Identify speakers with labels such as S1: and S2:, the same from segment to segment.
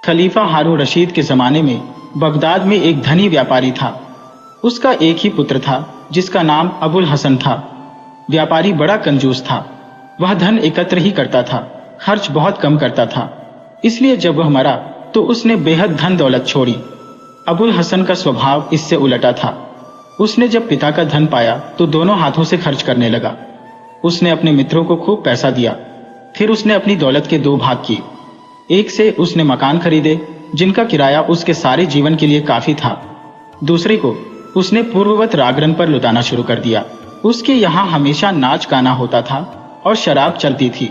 S1: खलीफा हारून रशीद के ज़माने में बगदाद में एक धनी व्यापारी था। उसका एक ही पुत्र था जिसका नाम अबुल हसन था। व्यापारी बड़ा कंजूस था। वह धन एकत्र ही करता था, खर्च बहुत कम करता था। इसलिए जब वह मरा तो उसने बेहद धन दौलत छोड़ी। अबुल हसन का स्वभाव इससे उलटा था। उसने जब पिता का धन पाया तो दोनों हाथों से खर्च करने लगा। उसने अपने मित्रों को खूब पैसा दिया। फिर उसने अपनी दौलत के दो भाग किए। एक से उसने मकान खरीदे जिनका किराया उसके सारे जीवन के लिए काफी था। दूसरे को उसने पूर्ववत रागरन पर लुटाना शुरू कर दिया। उसके यहाँ हमेशा नाच गाना होता था और शराब चलती थी।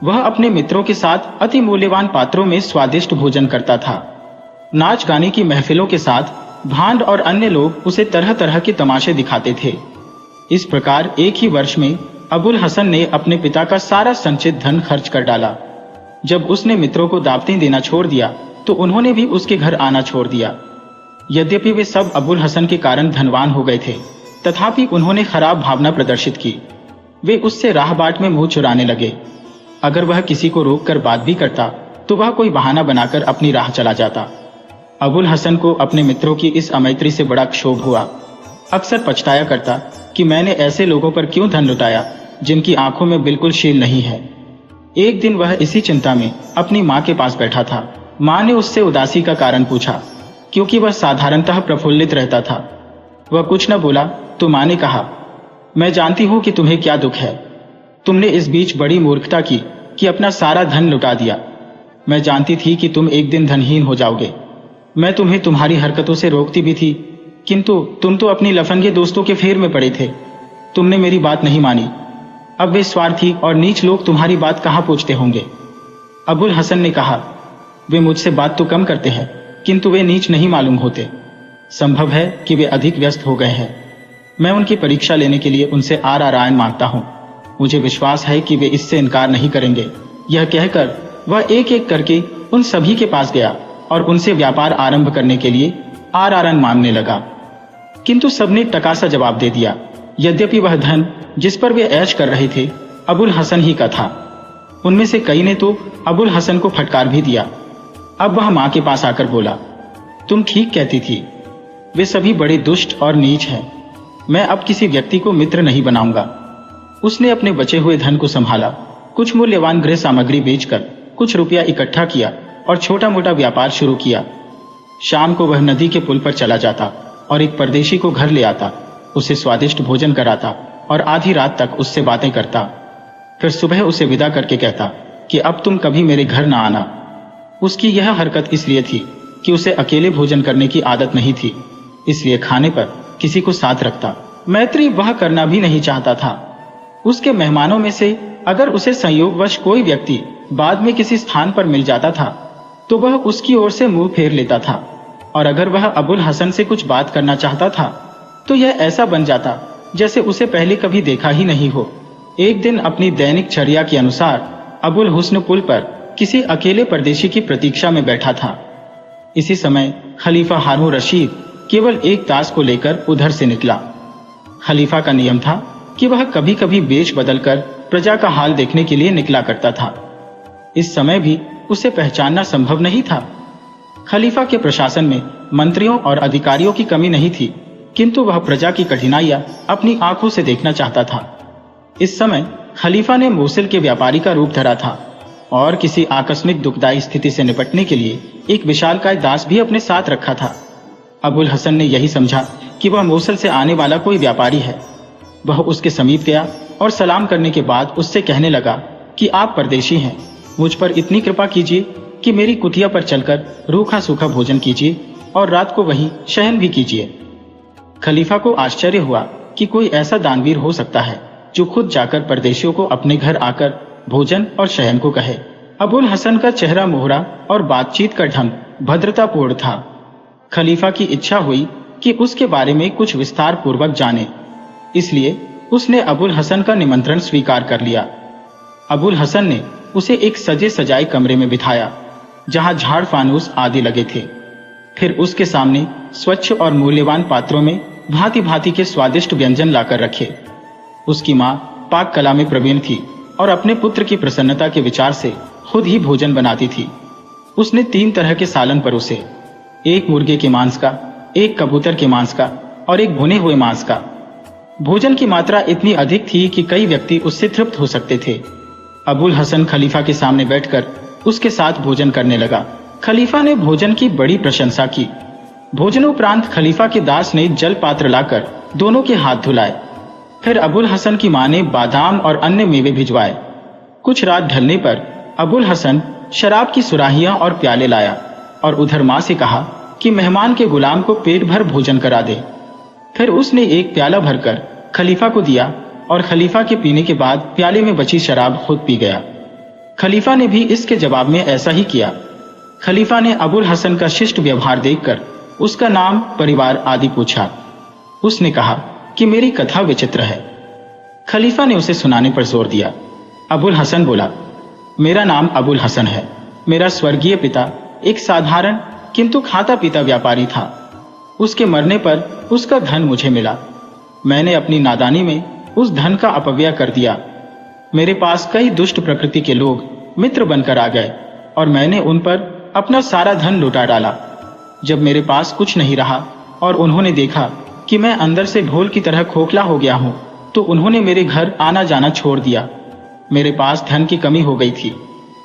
S1: वह अपने मित्रों के साथ अति मूल्यवान पात्रों में स्वादिष्ट भोजन करता था। नाच गाने की महफिलों के साथ भांड और अन्य लोग उसे तरह तरह के तमाशे दिखाते थे। इस प्रकार एक ही वर्ष में अबुल हसन ने अपने पिता का सारा संचित धन खर्च कर डाला। जब उसने मित्रों को दावतें देना छोड़ दिया तो उन्होंने भी उसके घर आना छोड़ दिया। यद्यपि वे सब अबुल हसन के कारण धनवान हो गए थे, तथापि उन्होंने खराब भावना प्रदर्शित की। वे उससे राह बाट में मुंह चुराने लगे। अगर वह किसी को रोककर बात भी करता तो वह कोई बहाना बनाकर अपनी राह चला जाता। अबुल हसन को अपने मित्रों की इस अमैत्री से बड़ा क्षोभ हुआ। अक्सर पछताया करता कि मैंने ऐसे लोगों पर क्यों धन लुटाया जिनकी आंखों में बिल्कुल शील नहीं है। एक दिन वह इसी चिंता में अपनी माँ के पास बैठा था। माँ ने उससे उदासी का कारण पूछा, क्योंकि वह साधारणतः प्रफुल्लित रहता था। वह कुछ न बोला तो माँ ने कहा, मैं जानती हूँ कि तुम्हें क्या दुख है। तुमने इस बीच बड़ी मूर्खता की कि अपना सारा धन लुटा दिया। मैं जानती थी कि तुम एक दिन धनहीन हो जाओगे। मैं तुम्हें तुम्हारी हरकतों से रोकती भी थी, किंतु तुम तो अपनी लफंगे दोस्तों के फेर में पड़े थे। तुमने मेरी बात नहीं मानी। अब वे स्वार्थी और नीच लोग तुम्हारी बात कहाँ पूछते होंगे। अबुल हसन ने कहा, वे मुझसे बात तो कम करते हैं, किंतु वे नीच नहीं मालूम होते। संभव है कि वे अधिक व्यस्त हो गए हैं। मैं उनकी परीक्षा लेने के लिए उनसे आरायन मांगता हूँ। मुझे विश्वास है कि वे इससे इनकार नहीं करेंगे। यह कहकर वह एक एक करके उन सभी के पास गया और उनसे व्यापार आरंभ करने के लिए आरायन मांगने लगा, किंतु सबने टकासा जवाब दे दिया। यद्यपि वह धन जिस पर वे ऐश कर रहे थे अबुल हसन ही का था। उनमें से कई ने तो अबुल हसन को फटकार भी दिया। अब वह माँ के पास आकर बोला, तुम ठीक कहती थी। वे सभी बड़े दुष्ट और नीच हैं। मैं अब किसी व्यक्ति को मित्र नहीं बनाऊंगा। उसने अपने बचे हुए धन को संभाला। कुछ मूल्यवान गृह सामग्री बेचकर कुछ रुपया इकट्ठा किया और छोटा मोटा व्यापार शुरू किया। शाम को वह नदी के पुल पर चला जाता और एक परदेशी को घर ले आता, उसे स्वादिष्ट भोजन कराता और आधी रात तक उससे बातें करता। फिर सुबह उसे विदा करके कहता कि अब तुम कभी मेरे घर ना आना। उसकी यह हरकत इसलिए थी कि उसे अकेले भोजन करने की आदत नहीं थी, इसलिए खाने पर किसी को साथ रखता। मैत्री वह करना भी नहीं चाहता था। उसके मेहमानों में से अगर उसे संयोगवश कोई व्यक्ति बाद में किसी स्थान पर मिल जाता था तो वह उसकी ओर से मुंह फेर लेता था, और अगर वह अबुल हसन से कुछ बात करना चाहता था तो यह ऐसा बन जाता जैसे उसे पहले कभी देखा ही नहीं हो। एक दिन अपनी दैनिक चर्या के अनुसार अबुल हुस्न पुल पर किसी अकेले परदेशी की प्रतीक्षा में बैठा था। इसी समय खलीफा हारून रशीद केवल एक दास को लेकर उधर से निकला। खलीफा का नियम था कि वह कभी कभी बेच बदल कर प्रजा का हाल देखने के लिए निकला करता था। इस समय भी उसे पहचानना संभव नहीं था। खलीफा के प्रशासन में मंत्रियों और अधिकारियों की कमी नहीं थी, किंतु वह प्रजा की कठिनाइयां अपनी आंखों से देखना चाहता था। इस समय खलीफा ने मोसिल के व्यापारी का रूप धरा था और किसी आकस्मिक दुखदायी स्थिति से निपटने के लिए एक विशालकाय दास भी अपने साथ रखा था। अबुल हसन ने यही समझा कि वह मोसिल से आने वाला कोई व्यापारी है। वह उसके समीप गया और सलाम करने के बाद उससे कहने लगा कि आप परदेशी हैं, मुझ पर इतनी कृपा कीजिए कि मेरी कुटिया पर चलकर रूखा सूखा भोजन कीजिए और रात को वहीं शयन भी कीजिए। खलीफा को आश्चर्य हुआ कि कोई ऐसा दानवीर हो सकता है जो खुद जाकर परदेशियों को अपने घर आकर भोजन और शयन को कहे। अबुल हसन का चेहरा मोहरा और बातचीत का ढंग भद्रतापूर्ण था। खलीफा की इच्छा हुई कि उसके बारे में कुछ विस्तार पूर्वक जाने, इसलिए उसने अबुल हसन का निमंत्रण स्वीकार कर लिया। अबुल हसन ने उसे एक सजे सजाए कमरे में बिठाया जहां झाड़ फानूस आदि लगे थे। फिर उसके सामने स्वच्छ और मूल्यवान पात्रों में भांति भांति के स्वादिष्ट व्यंजन लाकर रखे। उसकी माँ पाक कला में प्रवीण थी और अपने पुत्र की प्रसन्नता के विचार से खुद ही भोजन बनाती थी। उसने 3 तरह के सालन परोसे, एक मुर्गे के मांस का, एक कबूतर के मांस का और एक भुने हुए मांस का। भोजन की मात्रा इतनी अधिक थी कि कई व्यक्ति उससे तृप्त हो सकते थे। अबुल हसन खलीफा के सामने बैठकर उसके साथ भोजन करने लगा। खलीफा ने भोजन की बड़ी प्रशंसा की। भोजनोपरांत खलीफा के दास ने जल पात्र लाकर दोनों के हाथ धुलाए। फिर अबुल हसन की मां ने बादाम और अन्य मेवे भिजवाए। कुछ रात ढलने पर अबुल हसन शराब की सुराहियां और प्याले लाया और उधर मां से कहा कि मेहमान के गुलाम को पेट भर भोजन करा दे। फिर उसने एक प्याला भरकर खलीफा को दिया और खलीफा के पीने के बाद प्याले में बची शराब खुद पी गया। खलीफा ने भी इसके जवाब में ऐसा ही किया। खलीफा ने अबुल हसन का शिष्ट व्यवहार देखकर उसका नाम, परिवार आदि पूछा। उसने कहा कि मेरी कथा विचित्र है। खलीफा ने उसे सुनाने पर जोर दिया। अबुल हसन बोला, मेरा नाम अबुल हसन है। मेरा स्वर्गीय पिता एक साधारण किंतु खाता पीता व्यापारी था। उसके मरने पर उसका धन मुझे मिला। मैंने अपनी नादानी में उस धन का अपव्यय कर दिया। मेरे पास कई दुष्ट प्रकृति के लोग मित्र बनकर आ गए और मैंने उन पर अपना सारा धन लुटा डाला। जब मेरे पास कुछ नहीं रहा और उन्होंने देखा कि मैं अंदर से ढोल की तरह खोखला हो गया हूं, तो उन्होंने मेरे घर आना जाना छोड़ दिया। मेरे पास धन की कमी हो गई थी,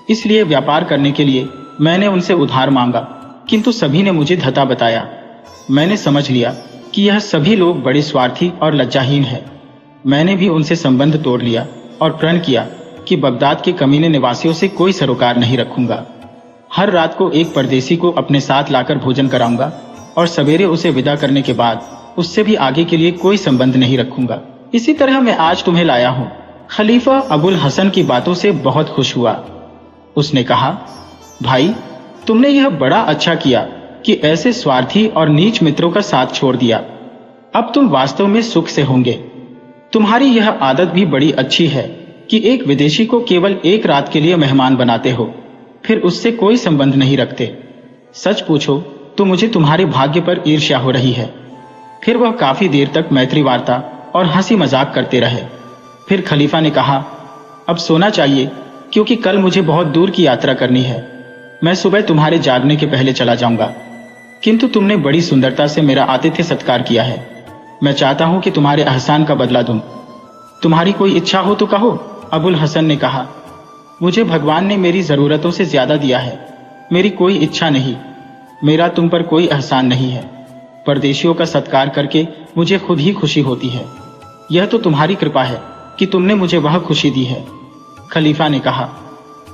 S1: इसलिए व्यापार करने के लिए मैंने उनसे उधार मांगा, किंतु सभी ने मुझे धता बताया। मैंने समझ लिया कि यह सभी लोग बड़े स्वार्थी और लज्जाहीन हैं। मैंने भी उनसे संबंध तोड़ लिया और प्रण किया कि बगदाद के कमीने निवासियों से कोई सरोकार नहीं रखूंगा। हर रात को एक परदेसी को अपने साथ लाकर भोजन कराऊंगा और सवेरे उसे विदा करने के बाद उससे भी आगे के लिए कोई संबंध नहीं रखूंगा। इसी तरह मैं आज तुम्हें लाया हूं। खलीफा अबुल हसन की बातों से बहुत खुश हुआ। उसने कहा, भाई, तुमने यह बड़ा अच्छा किया कि ऐसे स्वार्थी और नीच मित्रों का साथ छोड़ दिया। अब तुम वास्तव में सुख से होंगे। तुम्हारी यह आदत भी बड़ी अच्छी है कि एक विदेशी को केवल एक रात के लिए मेहमान बनाते हो, फिर उससे कोई संबंध नहीं रखते। सच पूछो तो मुझे तुम्हारे भाग्य पर ईर्ष्या हो रही है। फिर वह काफी देर तक मैत्री वार्ता और हंसी मजाक करते रहे। फिर खलीफा ने कहा, अब सोना चाहिए क्योंकि कल मुझे बहुत दूर की यात्रा करनी है। मैं सुबह तुम्हारे जागने के पहले चला जाऊंगा, किंतु तुमने बड़ी सुंदरता से मेरा आतिथ्य सत्कार किया है। मैं चाहता हूं कि तुम्हारे एहसान का बदला दूं। तुम्हारी कोई इच्छा हो तो कहो। अबुल हसन ने कहा, मुझे भगवान ने मेरी जरूरतों से ज्यादा दिया है। मेरी कोई इच्छा नहीं। मेरा तुम पर कोई एहसान नहीं है। परदेशियों का सत्कार करके मुझे खुद ही खुशी होती है। यह तो तुम्हारी कृपा है कि तुमने मुझे वह खुशी दी है। खलीफा ने कहा,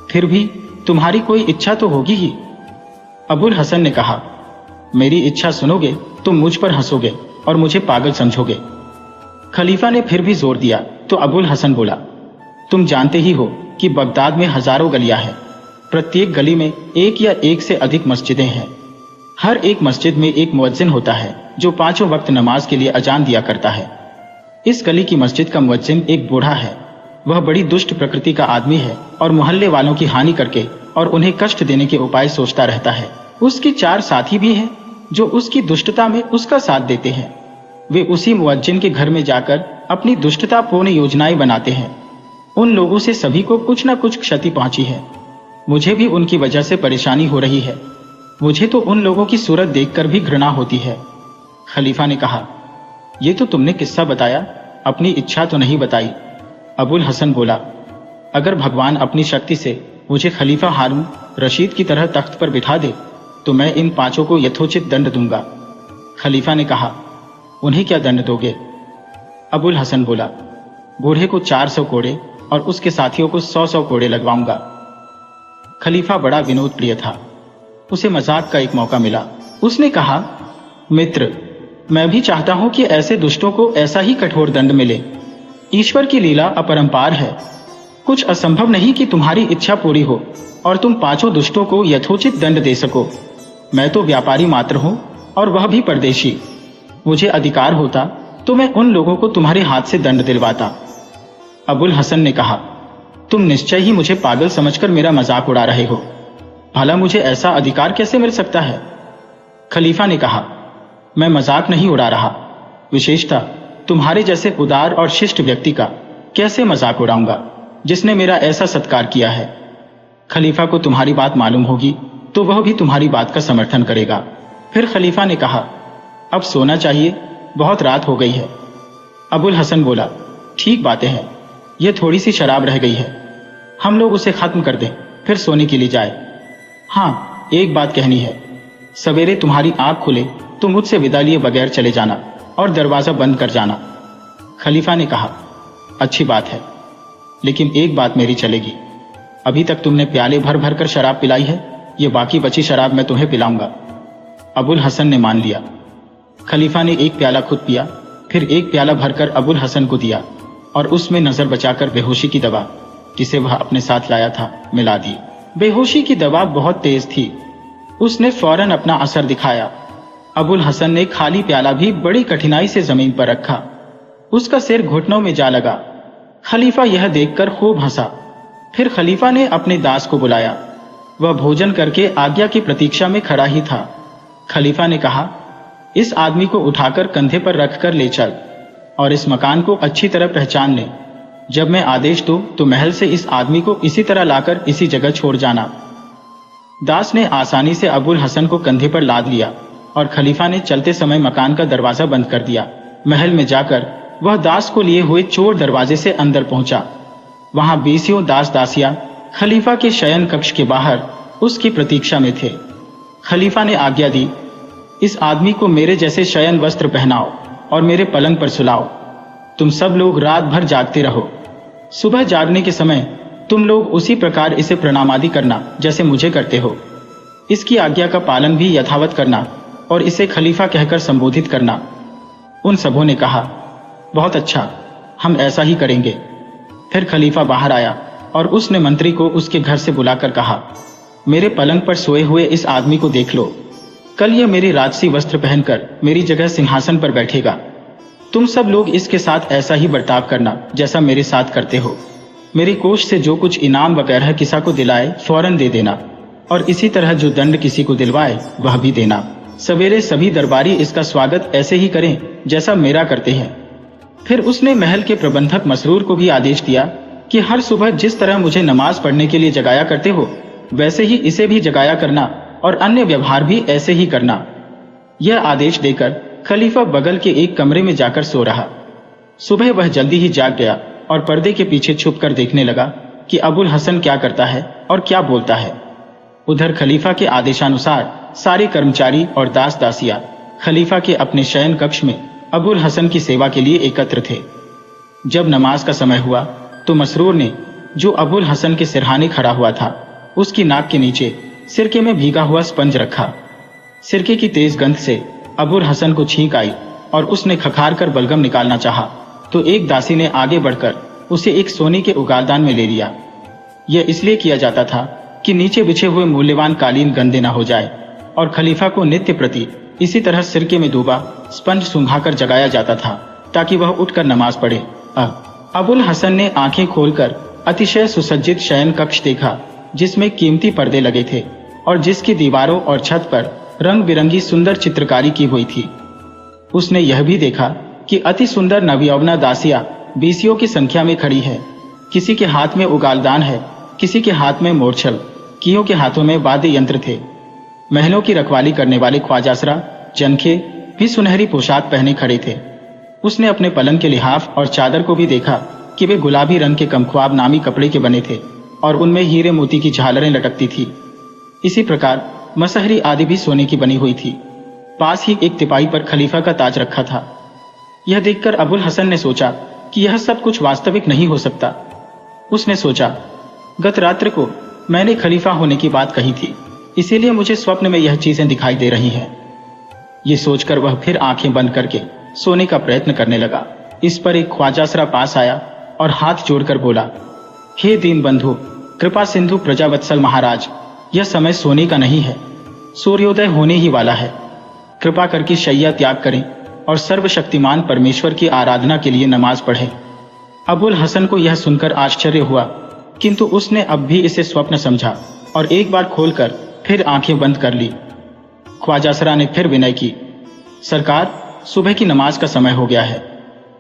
S1: फिर भी तुम्हारी कोई इच्छा तो होगी ही। अबुल हसन ने कहा, मेरी इच्छा सुनोगे तो मुझ पर हंसोगे और मुझे पागल समझोगे। खलीफा ने फिर भी जोर दिया तो अबुल हसन बोला, तुम जानते ही हो कि बगदाद में हजारों गलियां हैं। प्रत्येक गली में एक या एक से अधिक मस्जिदें हैं। हर एक मस्जिद में एक मुअज्जिन होता है जो 5 वक्त नमाज के लिए अजान दिया करता है। इस गली की मस्जिद का मुअज्जिन एक बूढ़ा है। वह बड़ी दुष्ट प्रकृति का आदमी है और मोहल्ले वालों की हानि करके और उन्हें कष्ट देने के उपाय सोचता रहता है। उसकी 4 साथी भी हैं जो उसकी दुष्टता में उसका साथ देते हैं। वे उसी मुअज्जिन के घर में जाकर अपनी दुष्टतापूर्ण योजनाएं बनाते हैं। उन लोगों से सभी को कुछ न कुछ क्षति पहुंची है। मुझे भी उनकी वजह से परेशानी हो रही है। मुझे तो उन लोगों की सूरत देखकर भी घृणा होती है। खलीफा ने कहा, ये तो तुमने किस्सा बताया, अपनी इच्छा तो नहीं बताई। अबुल हसन बोला, अगर भगवान अपनी शक्ति से मुझे खलीफा हारून रशीद की तरह तख्त पर बिठा दे तो मैं इन 5 को यथोचित दंड दूंगा। खलीफा ने कहा, उन्हें क्या दंड दोगे? अबुल हसन बोला, बूढ़े को 400 कोड़े और उसके साथियों को 100-100 कोड़े लगवाऊंगा। खलीफा बड़ा विनोद प्रिय था। उसे मजाक का एक मौका मिला। उसने कहा, मित्र, मैं भी चाहता हूं कि ऐसे दुष्टों को ऐसा ही कठोर दंड मिले। ईश्वर की लीला अपरंपार है। कुछ असंभव नहीं कि तुम्हारी इच्छा पूरी हो और तुम 5 दुष्टों को यथोचित दंड दे सको। मैं तो व्यापारी मात्र हूं और वह भी परदेशी। मुझे अधिकार होता तो मैं उन लोगों को तुम्हारे हाथ से दंड दिलवाता। अबुल हसन ने कहा, तुम निश्चय ही मुझे पागल समझकर मेरा मजाक उड़ा रहे हो। भला मुझे ऐसा अधिकार कैसे मिल सकता है? खलीफा ने कहा, मैं मजाक नहीं उड़ा रहा। विशेषतः तुम्हारे जैसे उदार और शिष्ट व्यक्ति का कैसे मजाक उड़ाऊंगा जिसने मेरा ऐसा सत्कार किया है। खलीफा को तुम्हारी बात मालूम होगी, तो वह भी तुम्हारी बात का समर्थन करेगा। फिर खलीफा ने कहा, अब सोना चाहिए, बहुत रात हो गई है। अबुल हसन बोला, ठीक बातें हैं, यह थोड़ी सी शराब रह गई है, हम लोग उसे खत्म कर दें, फिर सोने के लिए जाए। हाँ, एक बात कहनी है, सवेरे तुम्हारी आंख खुले तो मुझसे विदा लिए बगैर चले जाना और दरवाजा बंद कर जाना। खलीफा ने कहा, अच्छी बात है, लेकिन एक बात मेरी चलेगी। अभी तक तुमने प्याले भर भर कर शराब पिलाई है, ये बाकी बची शराब मैं तुम्हें पिलाऊंगा। अबुल हसन ने मान लिया। खलीफा ने एक प्याला खुद पिया, फिर एक प्याला भरकर अबुल हसन को दिया और उसमें नजर बचाकर बेहोशी की दवा, जिसे वह अपने साथ लाया था, मिला दी। बेहोशी की दवा बहुत तेज थी, उसने फौरन अपना असर दिखाया। अबुल हसन ने खाली प्याला भी बड़ी कठिनाई से जमीन पर रखा, उसका सिर घुटनों में जा लगा। खलीफा यह देखकर खूब हंसा। फिर खलीफा ने अपने दास को बुलाया, वह भोजन करके आज्ञा की प्रतीक्षा में खड़ा ही था। खलीफा ने कहा, इस आदमी को उठाकर कंधे पर रखकर ले चल और इस मकान को अच्छी तरह पहचान ले। जब मैं आदेश दूं तो महल से इस आदमी को इसी तरह लाकर इसी जगह छोड़ जाना। दास ने आसानी से अबुल हसन को कंधे पर लाद लिया और खलीफा ने चलते समय मकान का दरवाजा बंद कर दिया। महल में जाकर वह दास को लिए हुए चोर दरवाजे से अंदर पहुंचा। वहां 20 दास दासियां खलीफा के शयन कक्ष के बाहर उसकी प्रतीक्षा में थे। खलीफा ने आज्ञा दी, इस आदमी को मेरे जैसे शयन वस्त्र पहनाओ और मेरे पलंग पर सुलाओ। तुम सब लोग रात भर जागते रहो। सुबह जागने के समय तुम लोग उसी प्रकार इसे प्रणाम आदि करना जैसे मुझे करते हो। इसकी आज्ञा का पालन भी यथावत करना और इसे खलीफा कहकर संबोधित करना। उन सबों ने कहा, बहुत अच्छा, हम ऐसा ही करेंगे। फिर खलीफा बाहर आया और उसने मंत्री को उसके घर से बुलाकर कहा, मेरे पलंग पर सोए हुए इस आदमी को देख लो। कल यह मेरी राजसी वस्त्र पहनकर मेरी जगह सिंहासन पर बैठेगा। तुम सब लोग इसके साथ ऐसा ही बर्ताव करना जैसा मेरे साथ करते हो। मेरी कोष से जो कुछ इनाम वगैरह किसी को दिलाए फौरन दे देना और इसी तरह जो दंड किसी को दिलवाए वह भी देना। सवेरे सभी दरबारी इसका स्वागत ऐसे ही करें जैसा मेरा करते हैं। फिर उसने महल के प्रबंधक मसरूर को भी आदेश दिया कि हर सुबह जिस तरह मुझे नमाज पढ़ने के लिए जगाया करते हो वैसे ही इसे भी जगाया करना और अन्य व्यवहार भी ऐसे ही करना। यह आदेश देकर खलीफा बगल के एक कमरे में जाकर सो रहा। सुबह वह जल्दी ही जाग गया और पर्दे के पीछे छुपकर देखने लगा कि अबुल हसन क्या करता है और क्या बोलता है। उधर खलीफा के आदेशानुसार सारे कर्मचारी और दास दासियां खलीफा के अपने शयन कक्ष में अबुल हसन की सेवा के लिए एकत्र थे। जब नमाज का समय हुआ तो मसरूर ने, जो अबुल हसन के सिरहाने खड़ा हुआ था, उसकी नाक के नीचे सिरके में भीगा हुआ स्पंज रखा। सिरके की तेज गंध से अबुल हसन को छींक आई और उसने खखार कर बलगम निकालना चाहा तो एक दासी ने आगे बढ़कर उसे एक सोने के उगालदान में ले लिया। यह इसलिए किया जाता था कि नीचे बिछे हुए मूल्यवान कालीन गंदे न हो जाए और खलीफा को नित्य प्रति इसी तरह सिरके में डूबा स्पंज सुंघाकर जगाया जाता था ताकि वह उठकर नमाज पढ़े। अबुल हसन ने आंखें खोलकर अतिशय सुसज्जित शयन कक्ष देखा जिसमें कीमती पर्दे लगे थे और जिसकी दीवारों और छत पर रंग बिरंगी सुंदर चित्रकारी की हुई थी। उसने यह भी देखा कि अति सुंदर नवयौवना दासियां 20 की संख्या में खड़ी है। किसी के हाथ में उगालदान है, किसी के हाथ में मोरछल, कियों के हाथों में वाद्य यंत्र थे। महलों की रखवाली करने वाले ख्वाजासरा जनखे भी सुनहरी पोशाक पहने खड़े थे। उसने अपने पलंग के लिहाफ और चादर को भी देखा कि वे गुलाबी रंग के कमख्वाब नामी कपड़े के बने थे और उनमें हीरे मोती की झालरें लटकती थी। इसी प्रकार मसहरी आदि भी सोने की बनी हुई थी। पास ही एक तिपाही पर खलीफा का ताज रखा था। यह देखकर अबुल हसन ने सोचा कि यह सब कुछ वास्तविक नहीं हो सकता। उसने सोचा, गत रात्र को मैंने खलीफा होने की बात कही थी, इसीलिए मुझे स्वप्न में यह चीजें दिखाई दे रही हैं। ये सोचकर वह फिर आंखें बंद करके सोने का प्रयत्न करने लगा। इस पर एक ख्वाजासरा पास आया और हाथ जोड़कर बोला, हे दीन बंधु, कृपा सिंधु प्रजावत्सल महाराज, यह समय सोने का नहीं है, सूर्योदय होने ही वाला है। कृपा करके शैया त्याग करें और सर्वशक्तिमान परमेश्वर की आराधना के लिए नमाज पढ़ें। अबुल हसन को यह सुनकर आश्चर्य हुआ, किंतु उसने अब भी इसे स्वप्न समझा और एक बार खोलकर फिर आंखें बंद कर ली। ख्वाजासरा ने फिर विनय की, सरकार, सुबह की नमाज का समय हो गया है,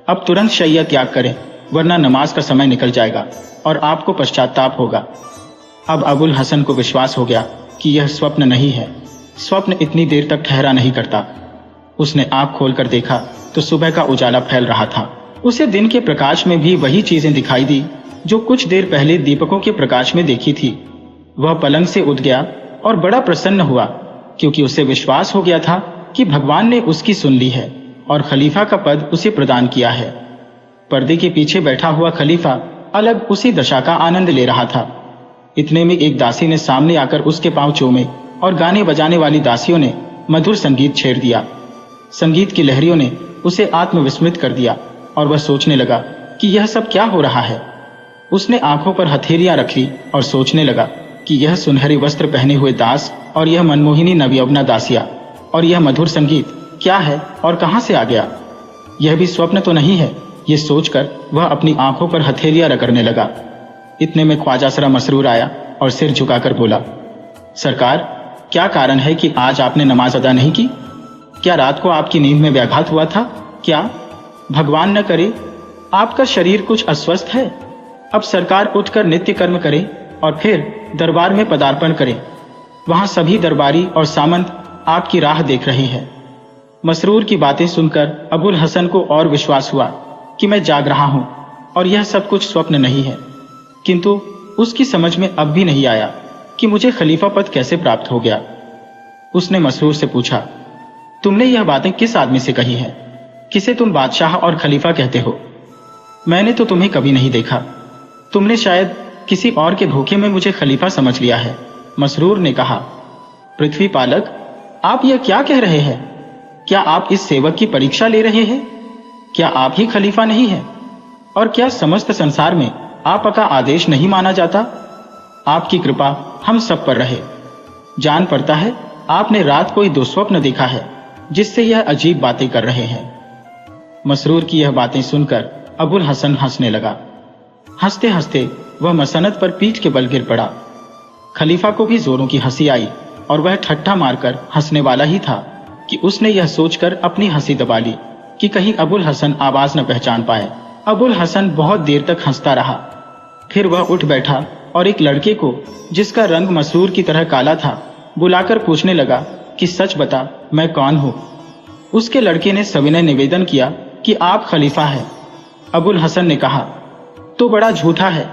S1: अब तुरंत शैया त्याग करें वरना नमाज का समय निकल जाएगा और आपको पश्चाताप होगा। अब अबुल हसन को विश्वास हो गया कि यह स्वप्न नहीं है। स्वप्न इतनी देर तक ठहरा नहीं करता। उसने आंख खोलकर देखा तो सुबह का उजाला फैल रहा था। उसे दिन के प्रकाश में भी वही चीजें दिखाई दी जो कुछ देर पहले दीपकों के प्रकाश में देखी थी। वह पलंग से उठ गया और बड़ा प्रसन्न हुआ, क्योंकि उसे विश्वास हो गया था कि भगवान ने उसकी सुन ली है और खलीफा का पद उसे प्रदान किया है। पर्दे के पीछे बैठा हुआ खलीफा अलग उसी दशा का आनंद ले रहा था। इतने में एक दासी ने सामने आकर उसके पांव चूमे और गाने बजाने वाली दासियों ने मधुर संगीत छेड़ दिया। संगीत की लहरियों ने उसे आत्मविस्मृत कर दिया और वह सोचने लगा कि यह सब क्या हो रहा है। उसने आंखों पर हथेलियां रखी और सोचने लगा कि यह सुनहरे वस्त्र पहने हुए दास और यह मनमोहिनी नवयौवना दासिया और यह मधुर संगीत क्या है और कहां से आ गया। यह भी स्वप्न तो नहीं है। ये सोचकर वह अपनी आंखों पर हथेलियां रगड़ने लगा। इतने में ख्वाजा सरा मसरूर आया और सिर झुकाकर बोला, सरकार, क्या कारण है कि आज आपने नमाज अदा नहीं की? क्या रात को आपकी नींद में व्याघात हुआ था? क्या भगवान न करे आपका शरीर कुछ अस्वस्थ है? अब सरकार उठकर नित्य कर्म करें और फिर दरबार में पदार्पण करें। वहां सभी दरबारी और सामंत आपकी राह देख रहे हैं। मसरूर की बातें सुनकर अबुल हसन को और विश्वास हुआ कि मैं जाग रहा हूं और यह सब कुछ स्वप्न नहीं है। किंतु उसकी समझ में अब भी नहीं आया कि मुझे खलीफा पद कैसे प्राप्त हो गया। उसने मसरूर से पूछा, तुमने यह बातें किस आदमी से कही हैं? किसे तुम बादशाह और खलीफा कहते हो? मैंने तो तुम्हें कभी नहीं देखा। तुमने शायद किसी और के धोखे में मुझे खलीफा समझ लिया है। मसरूर ने कहा, पृथ्वी पालक, आप यह क्या कह रहे हैं? क्या आप इस सेवक की परीक्षा ले रहे हैं? क्या आप ही खलीफा नहीं हैं? और क्या समस्त संसार में आपका आदेश नहीं माना जाता? आपकी कृपा हम सब पर रहे। जान पड़ता है आपने रात कोई दुस्वप्न देखा है जिससे यह अजीब बातें कर रहे हैं। मसरूर की यह बातें सुनकर अबुल हसन हंसने लगा। हंसते हंसते वह मसनद पर पीठ के बल गिर पड़ा। खलीफा को भी जोरों की हंसी आई और वह ठट्ठा मारकर हंसने वाला ही था कि उसने यह सोचकर अपनी हंसी दबा ली कि कहीं अबुल हसन आवाज न पहचान पाए। अबुल हसन बहुत देर तक हंसता रहा। फिर वह उठ बैठा और एक लड़के को, जिसका रंग मसरूर की तरह काला था, बुलाकर पूछने लगा कि सच बता, मैं कौन हूं? उसके लड़के ने सविनय निवेदन किया कि आप खलीफा हैं। अबुल हसन ने कहा, तो बड़ा झूठा है,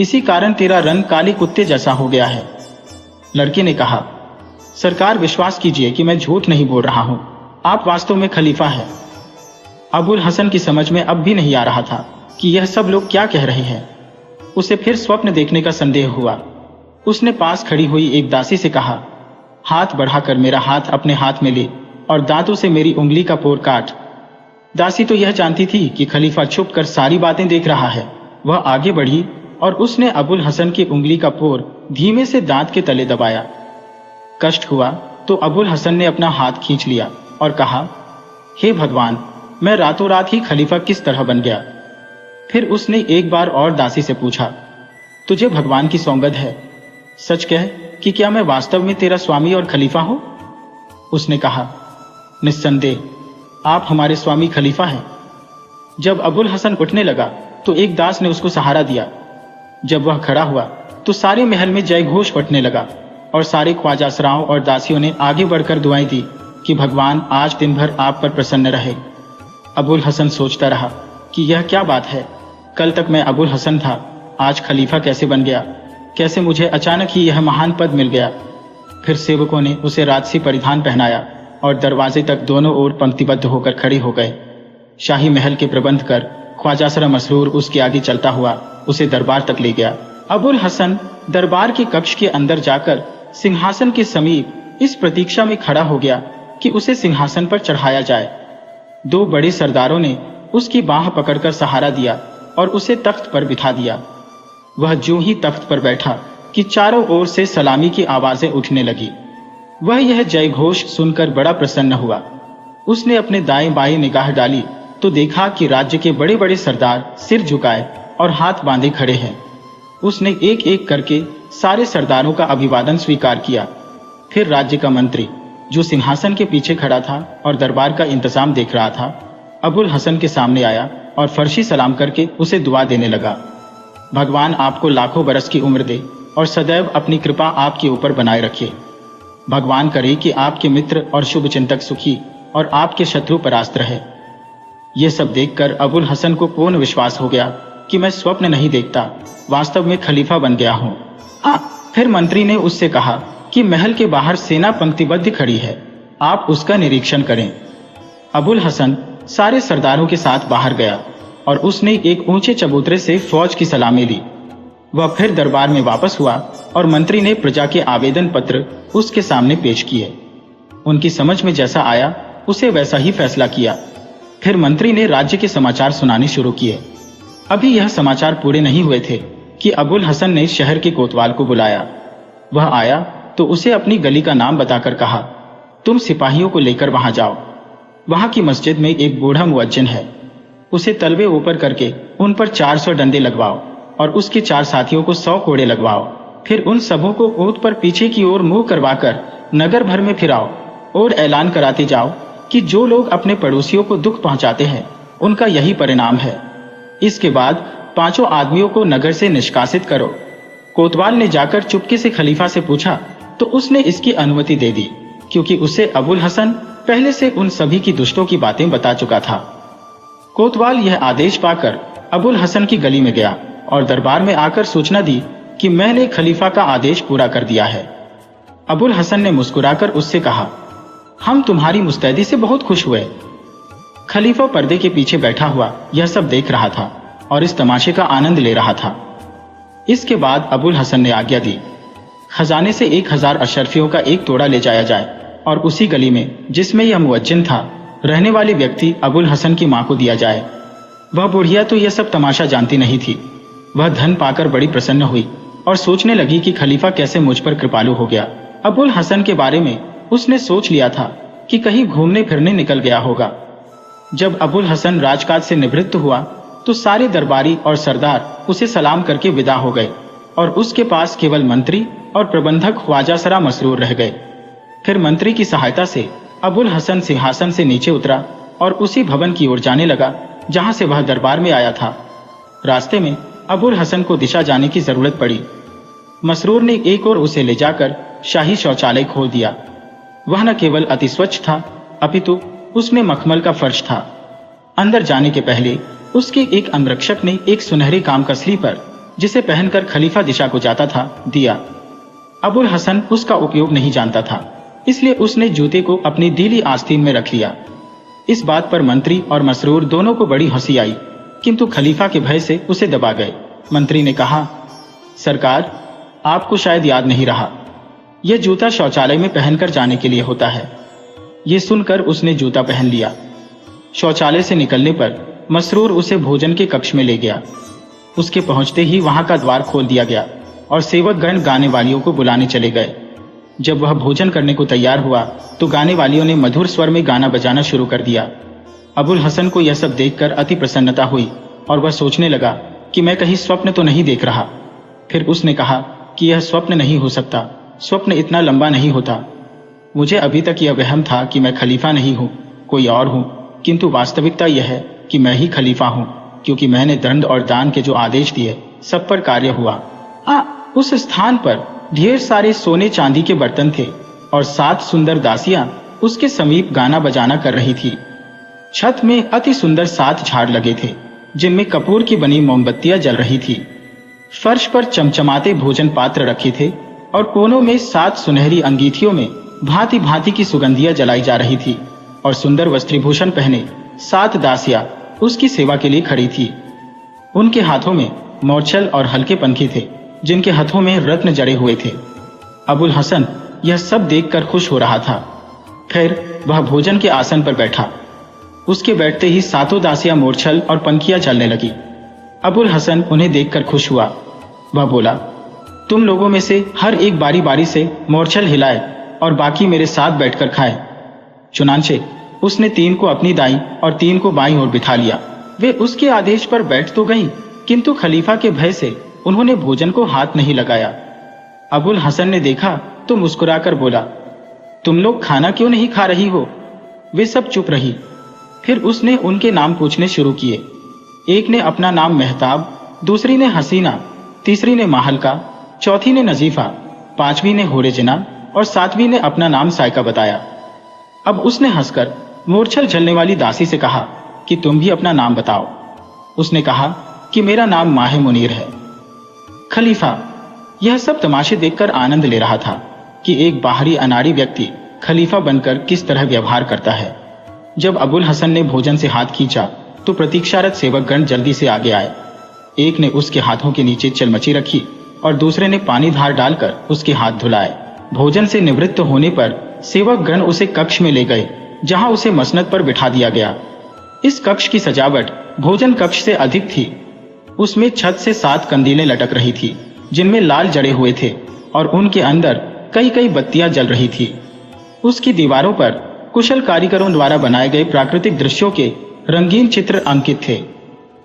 S1: इसी कारण तेरा रंग काले कुत्ते जैसा हो गया है। लड़के ने कहा, सरकार, विश्वास कीजिए कि मैं झूठ नहीं बोल रहा हूं, आप वास्तव में खलीफा हैं। अबुल हसन की समझ में अब भी नहीं आ रहा था कि यह सब लोग क्या कह रहे हैं। उसे फिर स्वप्न देखने का संदेह हुआ। उसने पास खड़ी हुई एक दासी से कहा, हाथ बढ़ाकर मेरा हाथ अपने हाथ में ले और दांतों से मेरी उंगली का पोर काट। दासी तो यह जानती थी कि खलीफा छुप कर सारी बातें देख रहा है। वह आगे बढ़ी और उसने अबुल हसन की उंगली का पोर धीमे से दांत के तले दबाया। कष्ट हुआ तो अबुल हसन ने अपना हाथ खींच लिया और कहा, हे भगवान, मैं रातों रात ही खलीफा किस तरह बन गया। फिर उसने एक बार और दासी से पूछा, तुझे भगवान की सौगंध है, सच कह कि क्या मैं वास्तव में तेरा स्वामी और खलीफा हूं? उसने कहा, निस्संदेह आप हमारे स्वामी खलीफा हैं। जब अबुल हसन उठने लगा तो एक दास ने उसको सहारा दिया। जब वह खड़ा हुआ तो सारे महल में जय घोष पड़ने लगा और सारे ख्वाजा सराओं और दासियों ने आगे बढ़कर दुआएं दी कि भगवान आज दिन भर आप पर प्रसन्न रहे। अबुल हसन सोचता रहा कि यह क्या बात है, कल तक मैं अबुल हसन था, आज खलीफा कैसे बन गया? कैसे मुझे अचानक ही यह महान पद मिल गया? फिर सेवकों ने उसे राजसी परिधान पहनाया और दरवाजे तक दोनों ओर पंक्तिबद्ध होकर खड़े हो गए। शाही महल के प्रबंध कर ख्वाजा सरा मसरूर उसके आगे चलता हुआ उसे दरबार तक ले गया। अबुल हसन दरबार के कक्ष के अंदर जाकर सिंहासन के समीप इस प्रतीक्षा में खड़ा हो गया कि उसे सिंहासन पर चढ़ाया जाए। दो बड़े सरदारों ने उसकी बाह पकड़कर सहारा दिया और उसे तख्त पर बिठा दिया। वह ज्यों ही तख्त पर बैठा कि चारों ओर से सलामी की आवाजें उठने लगी। वह यह जय घोष सुनकर बड़ा प्रसन्न हुआ। उसने अपने दाएं बाएं निगाह डाली तो देखा कि राज्य के बड़े बड़े सरदार सिर झुकाए और हाथ बांधे खड़े हैं। उसने एक एक करके सारे सरदारों का अभिवादन स्वीकार किया। फिर राज्य का मंत्री, जो सिंहासन के पीछे खड़ा था और दरबार का इंतजाम देख रहा था, अबुल हसन के सामने आया और फर्शी सलाम करके उसे दुआ देने लगा। भगवान आपको लाखों बरस की उम्र दे और सदैव अपनी कृपा आपके ऊपर बनाए रखे। भगवान करे कि आपके मित्र और शुभचिंतक सुखी और आपके शत्रु परास्त रहे। यह सब देखकर अबुल हसन को पूर्ण विश्वास हो गया कि मैं स्वप्न नहीं देखता, वास्तव में खलीफा बन गया हूँ। फिर मंत्री ने उससे कहा कि महल के बाहर सेना पंक्तिबद्ध खड़ी है, आप उसका निरीक्षण करें। अबुल हसन सारे सरदारों के साथ बाहर गया और उसने एक ऊंचे चबूतरे से फौज की सलामी ली। वह फिर दरबार में वापस हुआ और मंत्री ने प्रजा के आवेदन पत्र उसके सामने पेश किए। उनकी समझ में जैसा आया उसे वैसा ही फैसला किया। फिर मंत्री ने राज्य के समाचार सुनाने शुरू किए। अभी यह समाचार पूरे नहीं हुए थे कि अबुल हसन ने शहर के कोतवाल को बुलाया। वह आया तो उसे अपनी गली का नाम बताकर कहा, तुम सिपाहियों को लेकर वहां जाओ। वहां की मस्जिद में एक बूढ़ा मुअज्जिन है, उसे तलवे ऊपर करके उन पर 400 डंडे लगवाओ और उसके 4 साथियों को 100 कोड़े लगवाओ। फिर उन सबों को ऊंट पर पीछे की ओर मुंह करवाकर नगर भर में फिराओ और ऐलान कराते जाओ कि जो लोग अपने पड़ोसियों को दुख पहुंचाते हैं उनका यही परिणाम है। इसके बाद 5 आदमियों को नगर से निष्कासित करो। कोतवाल ने जाकर चुपके से खलीफा से पूछा तो उसने इसकी अनुमति दे दी, क्योंकि उसे अबुल हसन पहले से उन सभी की दुष्टों की बातें बता चुका था। कोतवाल यह आदेश पाकर अबुल हसन की गली में गया और दरबार में आकर सूचना दी कि मैंने खलीफा का आदेश पूरा कर दिया है। अबुल हसन ने मुस्कुराकर उससे कहा, हम तुम्हारी मुस्तैदी से बहुत खुश हुए। खलीफा पर्दे के पीछे बैठा हुआ यह सब देख रहा था और इस तमाशे का आनंद ले रहा था। इसके बाद अबुल हसन ने आज्ञा दी, खजाने से 1000 अशरफियों का एक तोड़ा ले जाया जाए और उसी गली में जिसमें यह मुअज्जिन था रहने वाले व्यक्ति अबुल हसन की मां को दिया जाए। वह बुढ़िया तो यह सब तमाशा जानती नहीं थी। वह धन पाकर बड़ी प्रसन्न हुई और सोचने लगी कि खलीफा कैसे मुझ पर कृपालु हो गया। अबुल हसन के बारे में उसने सोच लिया था कि कहीं घूमने फिरने निकल गया होगा। जब अबुल हसन राजकाज से निवृत्त हुआ तो सारे दरबारी और सरदार उसे सलाम करके विदा हो गए और उसके पास केवल मंत्री और प्रबंधक ख्वाजा सरा मसरूर रह गए। फिर मंत्री की सहायता से अबुल हसन सिंहासन से नीचे उतरा और उसी भवन की ओर जाने लगा जहां से वह दरबार में आया था। रास्ते में अबुल हसन को दिशा जाने की जरूरत पड़ी। मसरूर ने एक और उसे ले जाकर शाही शौचालय खोल दिया। वह न केवल अति स्वच्छ था अपितु उसमें मखमल का फर्श था। अंदर जाने के पहले उसके एक अंगरक्षक ने एक सुनहरे काम का स्लीपर, जिसे पहनकर खलीफा दिशा को जाता था, दिया। अबुल हसन उसका उपयोग नहीं जानता था, इसलिए उसने जूते को अपनी दीली आस्तीन में रख लिया। इस बात पर मंत्री और मसरूर दोनों को बड़ी हंसी आई, किंतु खलीफा के भय से उसे दबा गए। मंत्री ने कहा, सरकार, आपको शायद याद नहीं रहा, यह जूता शौचालय में पहनकर जाने के लिए होता है। ये सुनकर उसने जूता पहन लिया। शौचालय से निकलने पर मसरूर उसे भोजन के कक्ष में ले गया। उसके पहुंचते ही वहां का द्वार खोल दिया गया और सेवकगण गाने वालियों को बुलाने चले गए। जब वह भोजन करने को तैयार हुआ तो गाने वालियों ने मधुर स्वर में गाना बजाना शुरू कर दिया। अबुल हसन को यह सब देखकर अति प्रसन्नता हुई और वह सोचने लगा कि मैं कहीं स्वप्न तो नहीं देख रहा। फिर उसने कहा कि यह स्वप्न नहीं हो सकता, स्वप्न इतना लंबा नहीं होता। मुझे अभी तक यह वहम था कि मैं खलीफा नहीं हूँ, कोई और हूँ, किंतु वास्तविकता यह है कि मैं ही खलीफा हूँ, क्योंकि मैंने दंड और दान के जो आदेश दिए सब पर कार्य हुआ। उस स्थान पर ढेर सारे सोने चांदी के बर्तन थे और 7 सुंदर दासियां उसके समीप गाना बजाना कर रही थी। छत में अति सुंदर 7 झाड़ लगे थे जिनमें कपूर की बनी मोमबत्तियां जल रही थी। फर्श पर चमचमाते भोजन पात्र रखे थे और कोनों में 7 सुनहरी अंगीठियों में भांति भांति की सुगंधियां जलाई जा रही थी और सुंदर वस्त्रिभूषण पहने 7 दासियां उसकी सेवा के लिए खड़ी थी। उनके हाथों में मोरछल और हल्के पंखे थे जिनके हाथों में रत्न जड़े हुए थे। अबुल हसन यह सब देखकर खुश हो रहा था। फिर वह भोजन के आसन पर बैठा। उसके बैठते ही 7 दासियां मोरछल और पंखियां चलने लगी। अबुल हसन उन्हें देखकर खुश हुआ। वह बोला, तुम लोगों में से हर एक बारी बारी से मोरछल हिलाए और बाकी मेरे साथ बैठकर खाए। चुनांचे उसने 3 को अपनी दाईं और 3 को बाईं ओर बिठा लिया। वे उसके आदेश पर बैठ तो गईं, किंतु खलीफा के भय से उन्होंने भोजन को हाथ नहीं लगाया। अबुल हसन ने देखा तो मुस्कुराकर बोला, तुम लोग खाना क्यों नहीं खा रही हो? वे सब चुप रही। फिर उसने उनके नाम पूछने शुरू किए। एक ने अपना नाम मेहताब, दूसरी ने हसीना, तीसरी ने माहलका, चौथी ने नजीफा, 5वीं ने होरेजना और साध्वी ने अपना नाम सायका बताया। अब उसने हंसकर मूर्छल झलने वाली दासी से कहा कि तुम भी अपना नाम बताओ। उसने कहा कि मेरा नाम माहे मुनीर है। खलीफा यह सब तमाशे देखकर आनंद ले रहा था कि एक बाहरी अनाड़ी व्यक्ति खलीफा बनकर किस तरह व्यवहार करता है। जब अबुल हसन ने भोजन से हाथ खींचा तो प्रतीक्षारत सेवकगण जल्दी से आगे आए। एक ने उसके हाथों के नीचे चलमची रखी और दूसरे ने पानी धार डालकर उसके हाथ धुलाए। भोजन से निवृत्त होने पर सेवकगण उसे कक्ष में ले गए, जहां उसे मसनद पर बिठा दिया गया। इस कक्ष की सजावट भोजन कक्ष से अधिक थी। उसमें छत से 7 कंदीलें लटक रही थी, जिनमें लाल जड़े हुए थे और उनके अंदर कई कई बत्तियां जल रही थी। उसकी दीवारों पर कुशल कारीगरों द्वारा बनाए गए प्राकृतिक दृश्यों के रंगीन चित्र अंकित थे।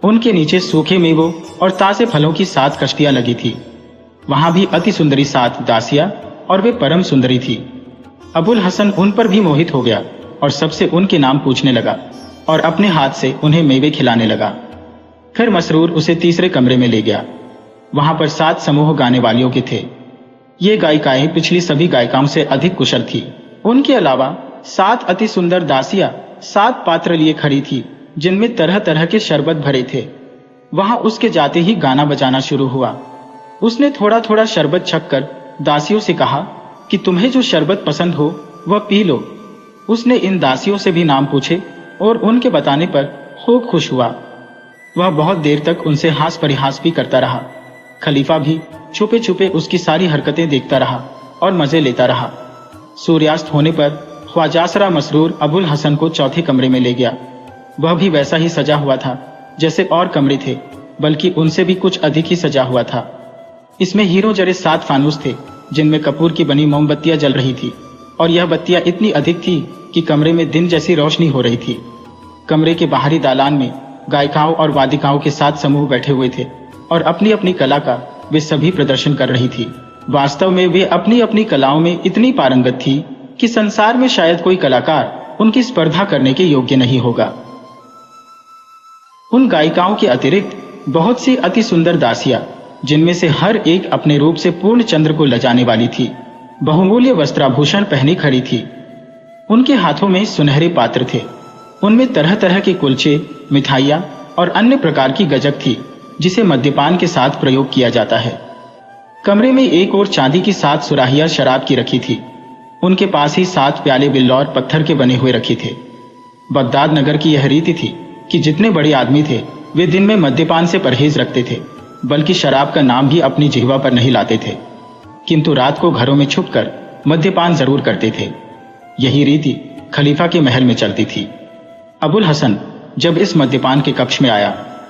S1: उनके नीचे सूखे मेवों और ताजे फलों की 7 कश्तियां लगी थी। वहां भी अति सुंदरी 7 दासियां और वे परम सुंदरी थी। अबुल हसन उन पर भी मोहित हो गया और सबसे उनके नाम पूछने लगा और अपने हाथ से उन्हें मेवे खिलाने लगा। फिर मसरूर उसे तीसरे कमरे में ले गया। वहां पर 7 समूह गाने वालियों के थे। ये गायिकाएं पिछली सभी गायिकाओं से अधिक कुशल थी। उनके अलावा 7 अति सुंदर दासियां 7 पात्र लिए खड़ी थी, जिनमें तरह तरह के शरबत भरे थे। वहां उसके जाते ही गाना बजाना शुरू हुआ। उसने थोड़ा थोड़ा शरबत छककर दासियों से कहा कि तुम्हें जो शरबत पसंद हो वह पी लो। उसने इन दासियों से भी नाम पूछे और उनके बताने पर खूब खुश हुआ। वह बहुत देर तक उनसे हास परिहास भी करता रहा। खलीफा भी छुपे छुपे उसकी सारी हरकतें देखता रहा और मजे लेता रहा। सूर्यास्त होने पर ख्वाजासरा मसरूर अबुल हसन को चौथे कमरे में ले गया। वह भी वैसा ही सजा हुआ था जैसे और कमरे थे, बल्कि उनसे भी कुछ अधिक ही सजा हुआ था। इसमें हीरों जड़े 7 फानूस थे, जिनमें कपूर की बनी मोमबत्तियां जल रही थी, और यह बत्तियां इतनी अधिक थी कि कमरे में दिन जैसी रोशनी हो रही थी। कमरे के बाहरी दालान में गायिकाओं और वादिकाओं के 7 समूह बैठे हुए थे और अपनी अपनी कला का वे सभी प्रदर्शन कर रही थी। वास्तव में वे अपनी अपनी कलाओं में इतनी पारंगत थी कि संसार में शायद कोई कलाकार उनकी स्पर्धा करने के योग्य नहीं होगा। उन गायिकाओं के अतिरिक्त बहुत सी अति सुंदर दासियां, जिनमें से हर एक अपने रूप से पूर्ण चंद्र को लजाने वाली थी, बहुमूल्य वस्त्राभूषण पहनी खड़ी थी। उनके हाथों में सुनहरे पात्र थे। उनमें तरह तरह के कुलचे, मिठाइयां और अन्य प्रकार की गजक थी, जिसे मद्यपान के साथ प्रयोग किया जाता है। कमरे में एक और चांदी की 7 सुराहियां शराब की रखी थी। उनके पास ही 7 प्याले बिल्लौर पत्थर के बने हुए रखे थे। बगदाद नगर की यह रीति थी कि जितने बड़े आदमी थे वे दिन में मद्यपान से परहेज रखते थे, बल्कि शराब का नाम भी अपनी जिह्वा पर नहीं लाते थे, किंतु रात को घरों में छुपकर मद्यपान जरूर करते थे। यही रीति खलीफा के महल में चलती थी। अबुल हसन जब इस मद्यपान के कक्ष में आया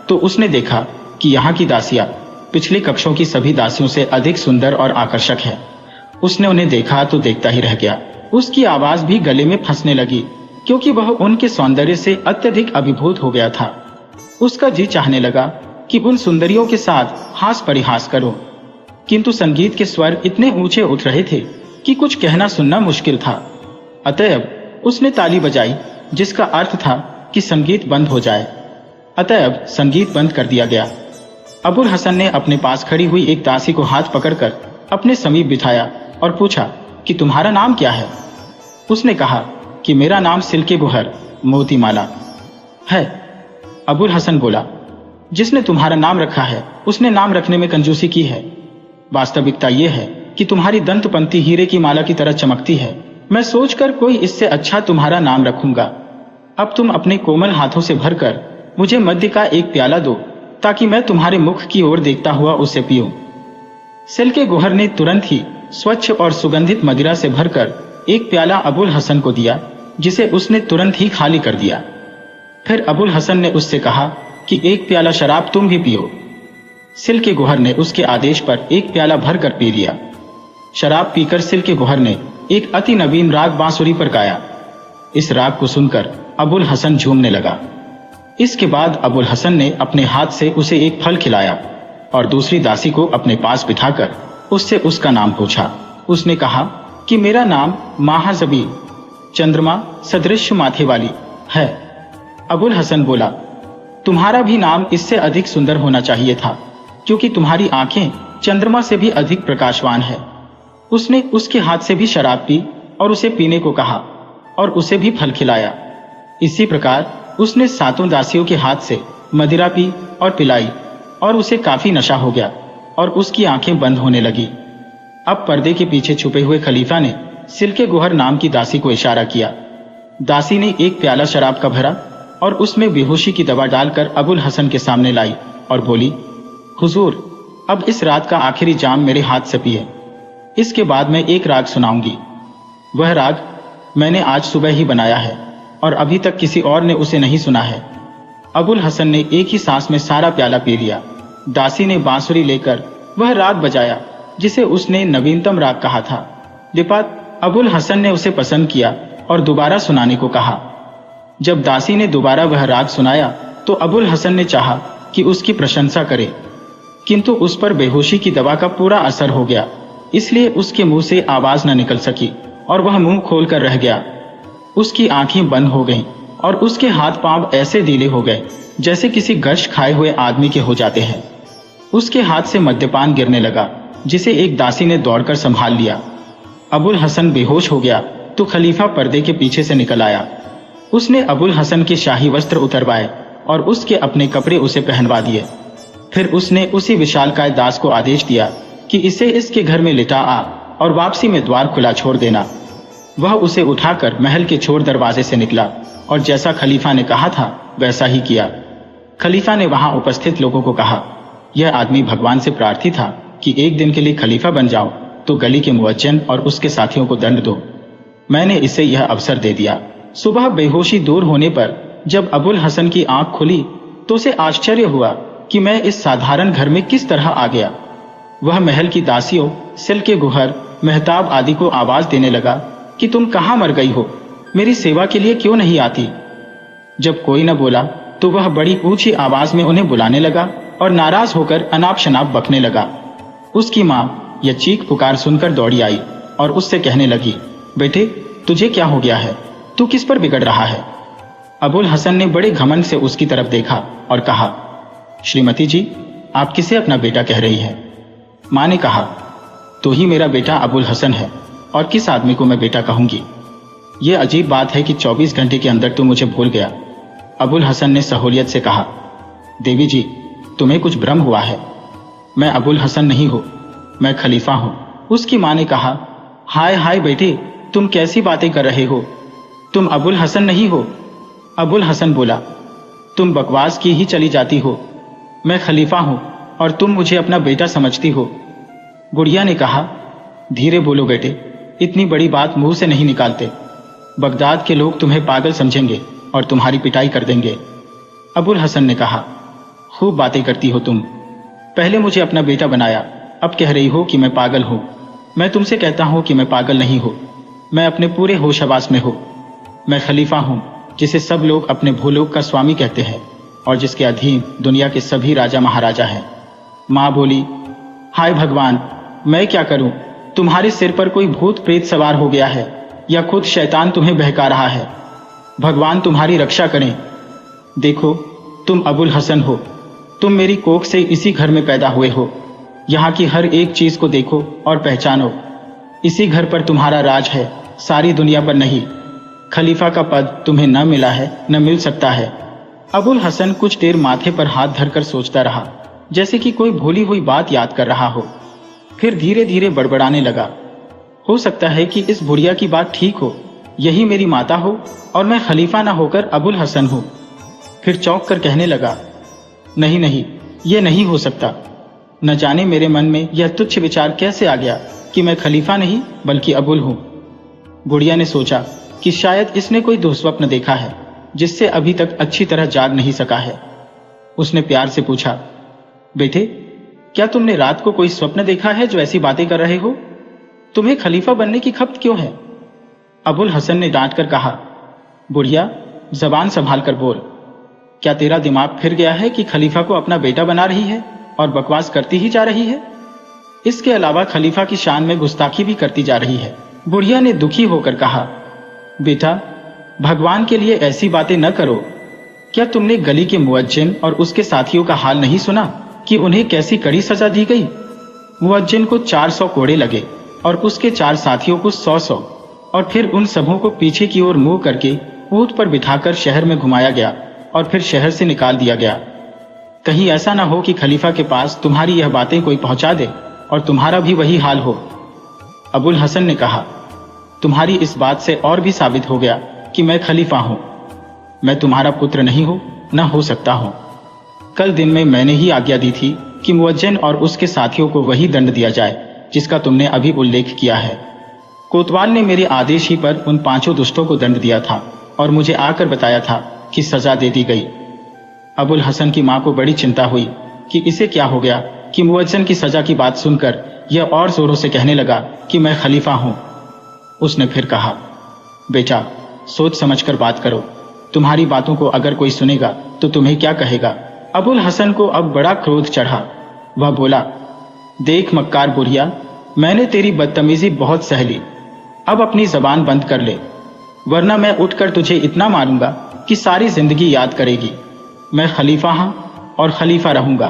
S1: तो उसने देखा कि यहाँ की दासियां पिछले कक्षों की सभी दासियों से अधिक सुंदर और आकर्षक है। उसने उन्हें देखा तो देखता ही रह गया। उसकी आवाज भी गले में फंसने लगी, क्योंकि वह उनके सौंदर्य से अत्यधिक अभिभूत हो गया था। उसका जी चाहने लगा कि उन सुंदरियों के साथ हास परिहास करो, किंतु संगीत के स्वर इतने ऊंचे उठ रहे थे कि कुछ कहना सुनना मुश्किल था। अतएव उसने ताली बजाई, जिसका अर्थ था कि संगीत बंद हो जाए। अतएव संगीत बंद कर दिया गया। अबुल हसन ने अपने पास खड़ी हुई एक दासी को हाथ पकड़कर अपने समीप बिठाया और पूछा कि तुम्हारा नाम क्या है। उसने कहा कि मेरा नाम सिल्के गुहर मोतीमाला है। अबुल हसन बोला, जिसने तुम्हारा नाम रखा है उसने नाम रखने में कंजूसी की है। वास्तविकता यह है कि तुम्हारी दंतपंक्ति हीरे की माला की तरह चमकती है। मैं सोचकर कोई इससे अच्छा तुम्हारा नाम रखूंगा। अब तुम अपने कोमल हाथों से भरकर मुझे मद्य का एक प्याला दो, ताकि मैं तुम्हारे मुख की ओर देखता हुआ उसे पीऊं। सिल्के गुहर ने तुरंत ही स्वच्छ और सुगंधित मदिरा से भरकर एक प्याला अबुल हसन को दिया, जिसे उसने तुरंत ही खाली कर दिया। फिर अबुल हसन ने उससे कहा कि एक प्याला शराब तुम भी पियो। सिल्के गुहर ने उसके आदेश पर एक प्याला भरकर पी लिया। शराब पीकर सिल्के गुहर ने एक अति नवीन राग बांसुरी पर गाया। इस राग को सुनकर अबुल हसन झूमने लगा। इसके बाद अबुल हसन ने अपने हाथ से उसे एक फल खिलाया और दूसरी दासी को अपने पास बिठाकर उससे उसका नाम पूछा। उसने कहा कि मेरा नाम महाजबी चंद्रमा सदृश माथे वाली है। अबुल हसन बोला, तुम्हारा भी नाम इससे अधिक सुंदर होना चाहिए था, क्योंकि तुम्हारी आंखें चंद्रमा से भी अधिक प्रकाशवान है। उसने उसके हाथ से भी शराब पी और उसे पीने को कहा और उसे भी फल खिलाया। इसी प्रकार उसने 7 दासियों के हाथ से मदिरा पी और पिलाई और उसे काफी नशा हो गया और उसकी आंखें बंद होने लगी। अब पर्दे के पीछे छुपे हुए खलीफा ने सिल्के गुहर नाम की दासी को इशारा किया। दासी ने एक प्याला शराब का भरा और उसमें बेहोशी की दवा डालकर अबुल हसन के सामने लाई और बोली, हुजूर, अब इस रात का आखिरी जाम मेरे हाथ से पिए। इसके बाद मैं एक राग सुनाऊंगी। वह राग मैंने आज सुबह ही बनाया है और अभी तक किसी और ने उसे नहीं सुना है। अबुल हसन ने एक ही सांस में सारा प्याला पी लिया। दासी ने बांसुरी लेकर वह राग बजाया जिसे उसने नवीनतम राग कहा था। दिपात अबुल हसन ने उसे पसंद किया और दोबारा सुनाने को कहा। जब दासी ने दोबारा वह राग सुनाया तो अबुल हसन ने चाहा कि उसकी प्रशंसा करे, किंतु उस पर बेहोशी की दवा का पूरा असर हो गया, इसलिए उसके मुंह से आवाज न निकल सकी और वह मुंह खोलकर रह गया। उसकी आंखें बंद हो गईं और उसके हाथ पांव ऐसे ढीले हो गए जैसे किसी गश खाए हुए आदमी के हो जाते हैं। उसके हाथ से मद्यपान गिरने लगा जिसे एक दासी ने दौड़कर संभाल लिया। अबुल हसन बेहोश हो गया तो खलीफा पर्दे के पीछे से निकल आया। उसने अबुल हसन के शाही वस्त्र उतरवाए और उसके अपने कपड़े उसे पहनवा दिए। फिर उसने उसी विशालकाय दास को आदेश दिया कि इसे इसके घर में लिटा आ और वापसी में द्वार खुला छोड़ देना। वह उसे उठाकर महल के छोर दरवाजे से निकला और जैसा खलीफा ने कहा था वैसा ही किया। खलीफा ने वहां उपस्थित लोगों को कहा, यह आदमी भगवान से प्रार्थी था कि एक दिन के लिए खलीफा बन जाओ तो गली के मुअज्जिन और उसके साथियों को दंड दो। मैंने इसे यह अवसर दे दिया। सुबह बेहोशी दूर होने पर जब अबुल हसन की आंख खुली तो उसे आश्चर्य हुआ कि मैं इस साधारण घर में किस तरह आ गया। वह महल की दासियों, सिल्के गुहर, मेहताब आदि को आवाज देने लगा कि तुम कहाँ मर गई हो, मेरी सेवा के लिए क्यों नहीं आती। जब कोई न बोला तो वह बड़ी ऊंची आवाज में उन्हें बुलाने लगा और नाराज होकर अनाप शनाप बकने लगा। उसकी माँ यह चीख पुकार सुनकर दौड़ी आई और उससे कहने लगी, बेटे तुझे क्या हो गया है, तू किस पर बिगड़ रहा है। अबुल हसन ने बड़े घमंड से उसकी तरफ देखा और कहा, श्रीमती जी, आप किसे अपना बेटा कह रही है। माँ ने कहा, तो ही मेरा बेटा अबुल हसन है और किस आदमी को मैं बेटा कहूंगी। यह अजीब बात है कि 24 घंटे के अंदर तू मुझे भूल गया। अबुल हसन ने सहूलियत से कहा, देवी जी, तुम्हें कुछ भ्रम हुआ है। मैं अबुल हसन नहीं हूं, मैं खलीफा हूं। उसकी माँ ने कहा, हाय हाय बेटे, तुम कैसी बातें कर रहे हो, तुम अबुल हसन नहीं हो। अबुल हसन बोला, तुम बकवास की ही चली जाती हो, मैं खलीफा हूं और तुम मुझे अपना बेटा समझती हो। गुड़िया ने कहा, धीरे बोलो बेटे, इतनी बड़ी बात मुंह से नहीं निकालते, बगदाद के लोग तुम्हें पागल समझेंगे और तुम्हारी पिटाई कर देंगे। अबुल हसन ने कहा, खूब बातें करती हो तुम, पहले मुझे अपना बेटा बनाया, अब कह रही हो कि मैं पागल हूं। मैं तुमसे कहता हूं कि मैं पागल नहीं हूं, मैं अपने पूरे होश हवास में हूं। मैं खलीफा हूं जिसे सब लोग अपने भूलोक का स्वामी कहते हैं और जिसके अधीन दुनिया के सभी राजा महाराजा हैं। माँ बोली, हाय भगवान, मैं क्या करूं, तुम्हारे सिर पर कोई भूत प्रेत सवार हो गया है या खुद शैतान तुम्हें बहका रहा है। भगवान तुम्हारी रक्षा करें। देखो, तुम अबुल हसन हो, तुम मेरी कोख से इसी घर में पैदा हुए हो। यहाँ की हर एक चीज को देखो और पहचानो। इसी घर पर तुम्हारा राज है, सारी दुनिया पर नहीं। खलीफा का पद तुम्हें न मिला है, न मिल सकता है। अबुल हसन कुछ देर माथे पर हाथ धरकर सोचता रहा, जैसे कि कोई भूली हुई बात याद कर रहा हो। फिर धीरे धीरे बड़बड़ाने लगा, हो सकता है कि इस बुढ़िया की बात ठीक हो, यही मेरी माता हो और मैं खलीफा न होकर अबुल हसन हूं। फिर चौंक कर कहने लगा, नहीं नहीं, यह नहीं हो सकता। न जाने मेरे मन में यह तुच्छ विचार कैसे आ गया कि मैं खलीफा नहीं बल्कि अबुल हूं। गुड़िया ने सोचा कि शायद इसने कोई दुःस्वप्न देखा है जिससे अभी तक अच्छी तरह जाग नहीं सका है। उसने प्यार से पूछा, बेटे, क्या तुमने रात को कोई स्वप्न देखा है जो ऐसी बातें कर रहे हो? तुम्हें खलीफा बनने की खपत क्यों है? अबुल हसन ने डांट कर कहा, बुढ़िया, जबान संभाल कर बोल। क्या तेरा दिमाग फिर गया है कि खलीफा को अपना बेटा बना रही है और बकवास करती ही जा रही है? इसके अलावा खलीफा की शान में गुस्ताखी भी करती जा रही है। बुढ़िया ने दुखी होकर कहा, बेटा, भगवान के लिए ऐसी बातें न करो। क्या तुमने गली के मुअज्जिन और उसके साथियों का हाल नहीं सुना कि उन्हें कैसी कड़ी सजा दी गई? मुअज्जिन को 400 कोड़े लगे, और उसके 4 साथियों को 100-100 और फिर उन सबों को पीछे की ओर मुंह करके ऊंट पर बिठाकर शहर में घुमाया गया और फिर शहर से निकाल दिया गया। कहीं ऐसा ना हो कि खलीफा के पास तुम्हारी यह बातें कोई पहुंचा दे और तुम्हारा भी वही हाल हो। अबुल हसन ने कहा, तुम्हारी इस बात से और भी साबित हो गया कि मैं खलीफा हूं। मैं तुम्हारा पुत्र नहीं हूं, न हो सकता हूं। कल दिन में मैंने ही आज्ञा दी थी कि मुअज्जन और उसके साथियों को वही दंड दिया जाए जिसका तुमने अभी उल्लेख किया है। कोतवाल ने मेरे आदेश ही पर उन 5 दुष्टों को दंड दिया था और मुझे आकर बताया था कि सजा दे दी गई। अबुल हसन की मां को बड़ी चिंता हुई कि इसे क्या हो गया कि मुअज्जन की सजा की बात सुनकर यह और जोरों से कहने लगा कि मैं खलीफा हूं। उसने फिर कहा, बेटा सोच समझकर बात करो, तुम्हारी बातों को अगर कोई सुनेगा तो तुम्हें क्या कहेगा। अबुल हसन को अब बड़ा क्रोध चढ़ा। वह बोला, देख मक्कार बुढ़िया, मैंने तेरी बदतमीजी बहुत सह ली, अब अपनी जबान बंद कर ले, वरना मैं उठकर तुझे इतना मारूंगा कि सारी जिंदगी याद करेगी। मैं खलीफा हूं और खलीफा रहूंगा।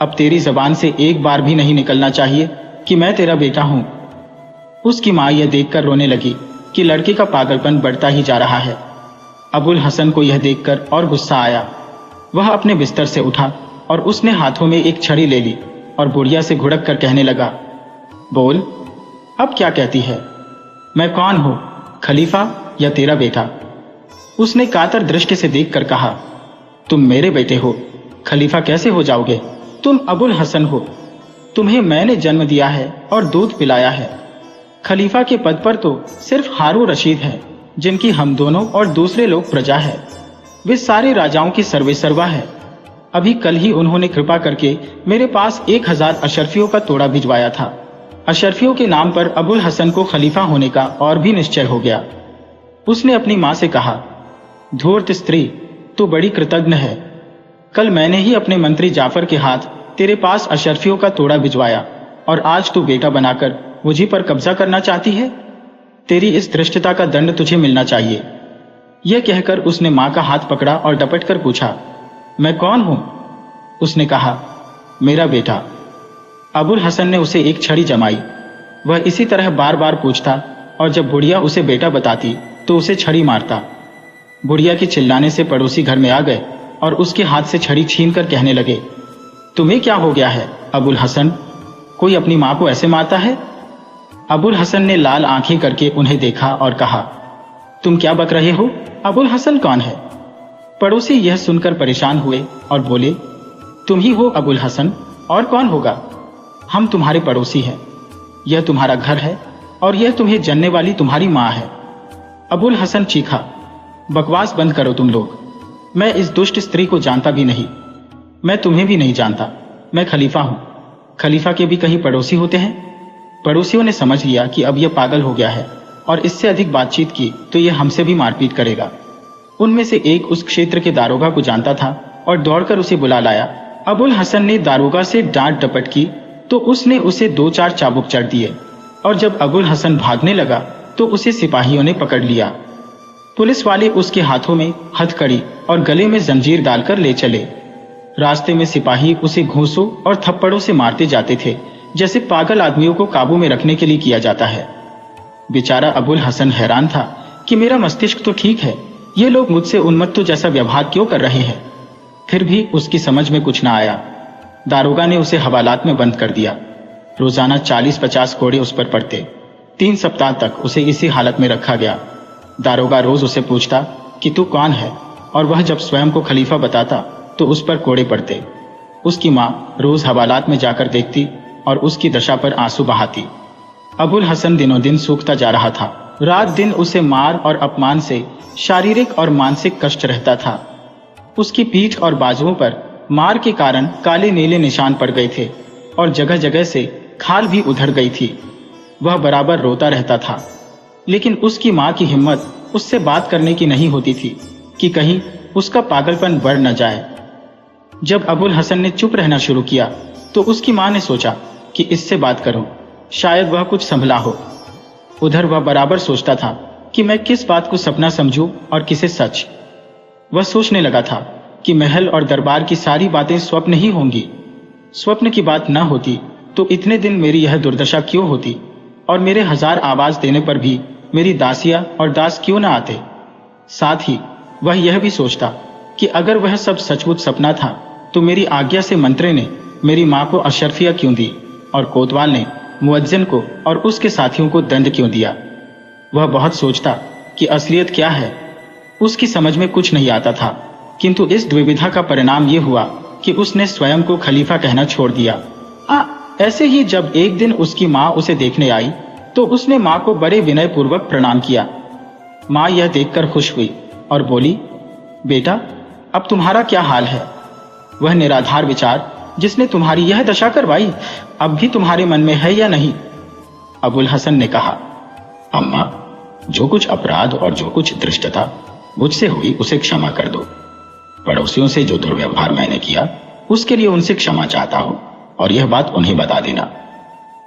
S1: अब तेरी जबान से एक बार भी नहीं निकलना चाहिए कि मैं तेरा बेटा हूं। उसकी मां यह देखकर रोने लगी कि लड़के का पागलपन बढ़ता ही जा रहा है। अबुल हसन को यह देखकर और गुस्सा आया। वह अपने बिस्तर से उठा और उसने हाथों में एक छड़ी ले ली और बुढ़िया से घुड़क कर कहने लगा, बोल, अब क्या कहती है? मैं कौन हूं, खलीफा या तेरा बेटा? उसने कातर दृष्टि से देखकर कहा, तुम मेरे बेटे हो, खलीफा कैसे हो जाओगे? तुम अबुल हसन हो, तुम्हें मैंने जन्म दिया है और दूध पिलाया है। खलीफा के पद पर तो सिर्फ हारून रशीद है, जिनकी हम दोनों और दूसरे लोग प्रजा है। वे सारे राजाओं की सर्वेसर्वा है। अभी कल ही उन्होंने कृपा करके मेरे पास 1000 अशरफियों का तोड़ा भिजवाया था। अशरफियों के नाम पर अबुल हसन को खलीफा होने का और भी निश्चय हो गया। उसने अपनी मां से कहा, धूर्त स्त्री, तू बड़ी कृतज्ञ है। कल मैंने ही अपने मंत्री जाफर के हाथ तेरे पास अशरफियों का तोड़ा भिजवाया और आज तू बेटा बनाकर मुझी पर कब्जा करना चाहती है। तेरी इस धृष्टता का दंड तुझे मिलना चाहिए। यह कहकर उसने मां का हाथ पकड़ा और डपट कर पूछा, मैं कौन हूं? उसने कहा, मेरा बेटा। अबुल हसन ने उसे एक छड़ी जमाई। वह इसी तरह बार बार पूछता और जब बुढ़िया उसे बेटा बताती तो उसे छड़ी मारता। बुढ़िया के चिल्लाने से पड़ोसी घर में आ गए और उसके हाथ से छड़ी छीनकर कहने लगे, तुम्हें क्या हो गया है अबुल हसन? कोई अपनी मां को ऐसे मारता है? अबुल हसन ने लाल आंखें करके उन्हें देखा और कहा, तुम क्या बक रहे हो? अबुल हसन कौन है? पड़ोसी यह सुनकर परेशान हुए और बोले, तुम ही हो अबुल हसन, और कौन होगा? हम तुम्हारे पड़ोसी हैं। यह तुम्हारा घर है और यह तुम्हें जनने वाली तुम्हारी मां है। अबुल हसन चीखा, बकवास बंद करो तुम लोग। मैं इस दुष्ट स्त्री को जानता भी नहीं। मैं तुम्हें भी नहीं जानता। मैं खलीफा हूं। खलीफा के भी कहीं पड़ोसी होते हैं? पड़ोसियों ने समझ लिया कि अब यह पागल हो गया है और इससे अधिक बातचीत की तो यह हमसे भी मारपीट करेगा। उनमें से एक उस क्षेत्र के दारोगा को जानता था और दौड़कर उसे बुला लाया। अबुल हसन ने दारोगा से डांट डपट की तो उसने उसे 2-4 चाबुक चढ़ दिए और जब अबुल हसन भागने लगा तो उसे सिपाहियों ने पकड़ लिया। पुलिस वाले उसके हाथों में हथकड़ी और गले में जंजीर डालकर ले चले। रास्ते में सिपाही उसे घूंसों और थप्पड़ों से मारते जाते थे, जैसे पागल आदमियों को काबू में रखने के लिए किया जाता है। बेचारा अबुल हसन हैरान था कि मेरा मस्तिष्क तो ठीक है, ये लोग मुझसे उन्मत्तों जैसा व्यवहार क्यों कर रहे हैं? फिर भी उसकी समझ में कुछ ना आया। दारोगा ने उसे हवालात में बंद कर दिया। रोजाना 40-50 कोड़े उस पर पड़ते। 3 सप्ताह तक उसे इसी हालत में रखा गया। दारोगा रोज उसे पूछता कि तू कौन है, और वह जब स्वयं को खलीफा बताता तो उस पर कोड़े पड़ते। उसकी मां रोज हवालात में जाकर देखती और उसकी दशा पर आंसू बहाती। अबुल हसन दिनों दिन सूखता जा रहा था। रात दिन उसे मार और अपमान से शारीरिक और मानसिक कष्ट रहता था। उसकी पीठ और बाजुओं पर मार के कारण काले नीले निशान पड़ गए थे और जगह जगह से खाल भी उधड़ गई थी। वह बराबर रोता रहता था, लेकिन उसकी मां की हिम्मत उससे बात करने की नहीं होती थी कि कहीं उसका पागलपन बढ़ न जाए। जब अबुल हसन ने चुप रहना शुरू किया तो उसकी मां ने सोचा कि इससे बात करूं, शायद वह कुछ संभला हो। उधर वह बराबर सोचता था कि मैं किस बात को सपना समझूं और किसे सच। वह सोचने लगा था कि महल और दरबार की सारी बातें स्वप्न ही होंगी। स्वप्न की बात न होती तो इतने दिन मेरी यह दुर्दशा क्यों होती और मेरे 1000 आवाज देने पर भी मेरी दासिया और दास क्यों न आते। साथ ही वह यह भी सोचता कि अगर वह सब सचमुच सपना था तो मेरी आज्ञा से मंत्री ने मेरी माँ को अशरफिया क्यों दी और कोतवाल ने मुअज्जिन को और उसके साथियों को दंड क्यों दिया। वह बहुत सोचता कि असलियत क्या है, उसकी समझ में कुछ नहीं आता था। किंतु इस द्विविधा का परिणाम यह हुआ कि उसने स्वयं को खलीफा कहना छोड़ दिया। ऐसे ही जब एक दिन उसकी माँ उसे देखने आई तो उसने माँ को बड़े विनय पूर्वक प्रणाम किया। माँ यह देखकर खुश हुई और बोली, बेटा अब तुम्हारा क्या हाल है। वह निराधार विचार जिसने तुम्हारी यह दशा करवाई अब भी तुम्हारे मन में है या नहीं। अबुल हसन ने कहा, अम्मा, जो कुछ अपराध और जो कुछ दृष्टता मुझसे हुई उसे क्षमा कर दो। पड़ोसियों से जो दुर्व्यवहार मैंने किया उसके लिए उनसे क्षमा चाहता हूं और यह बात उन्हें बता देना।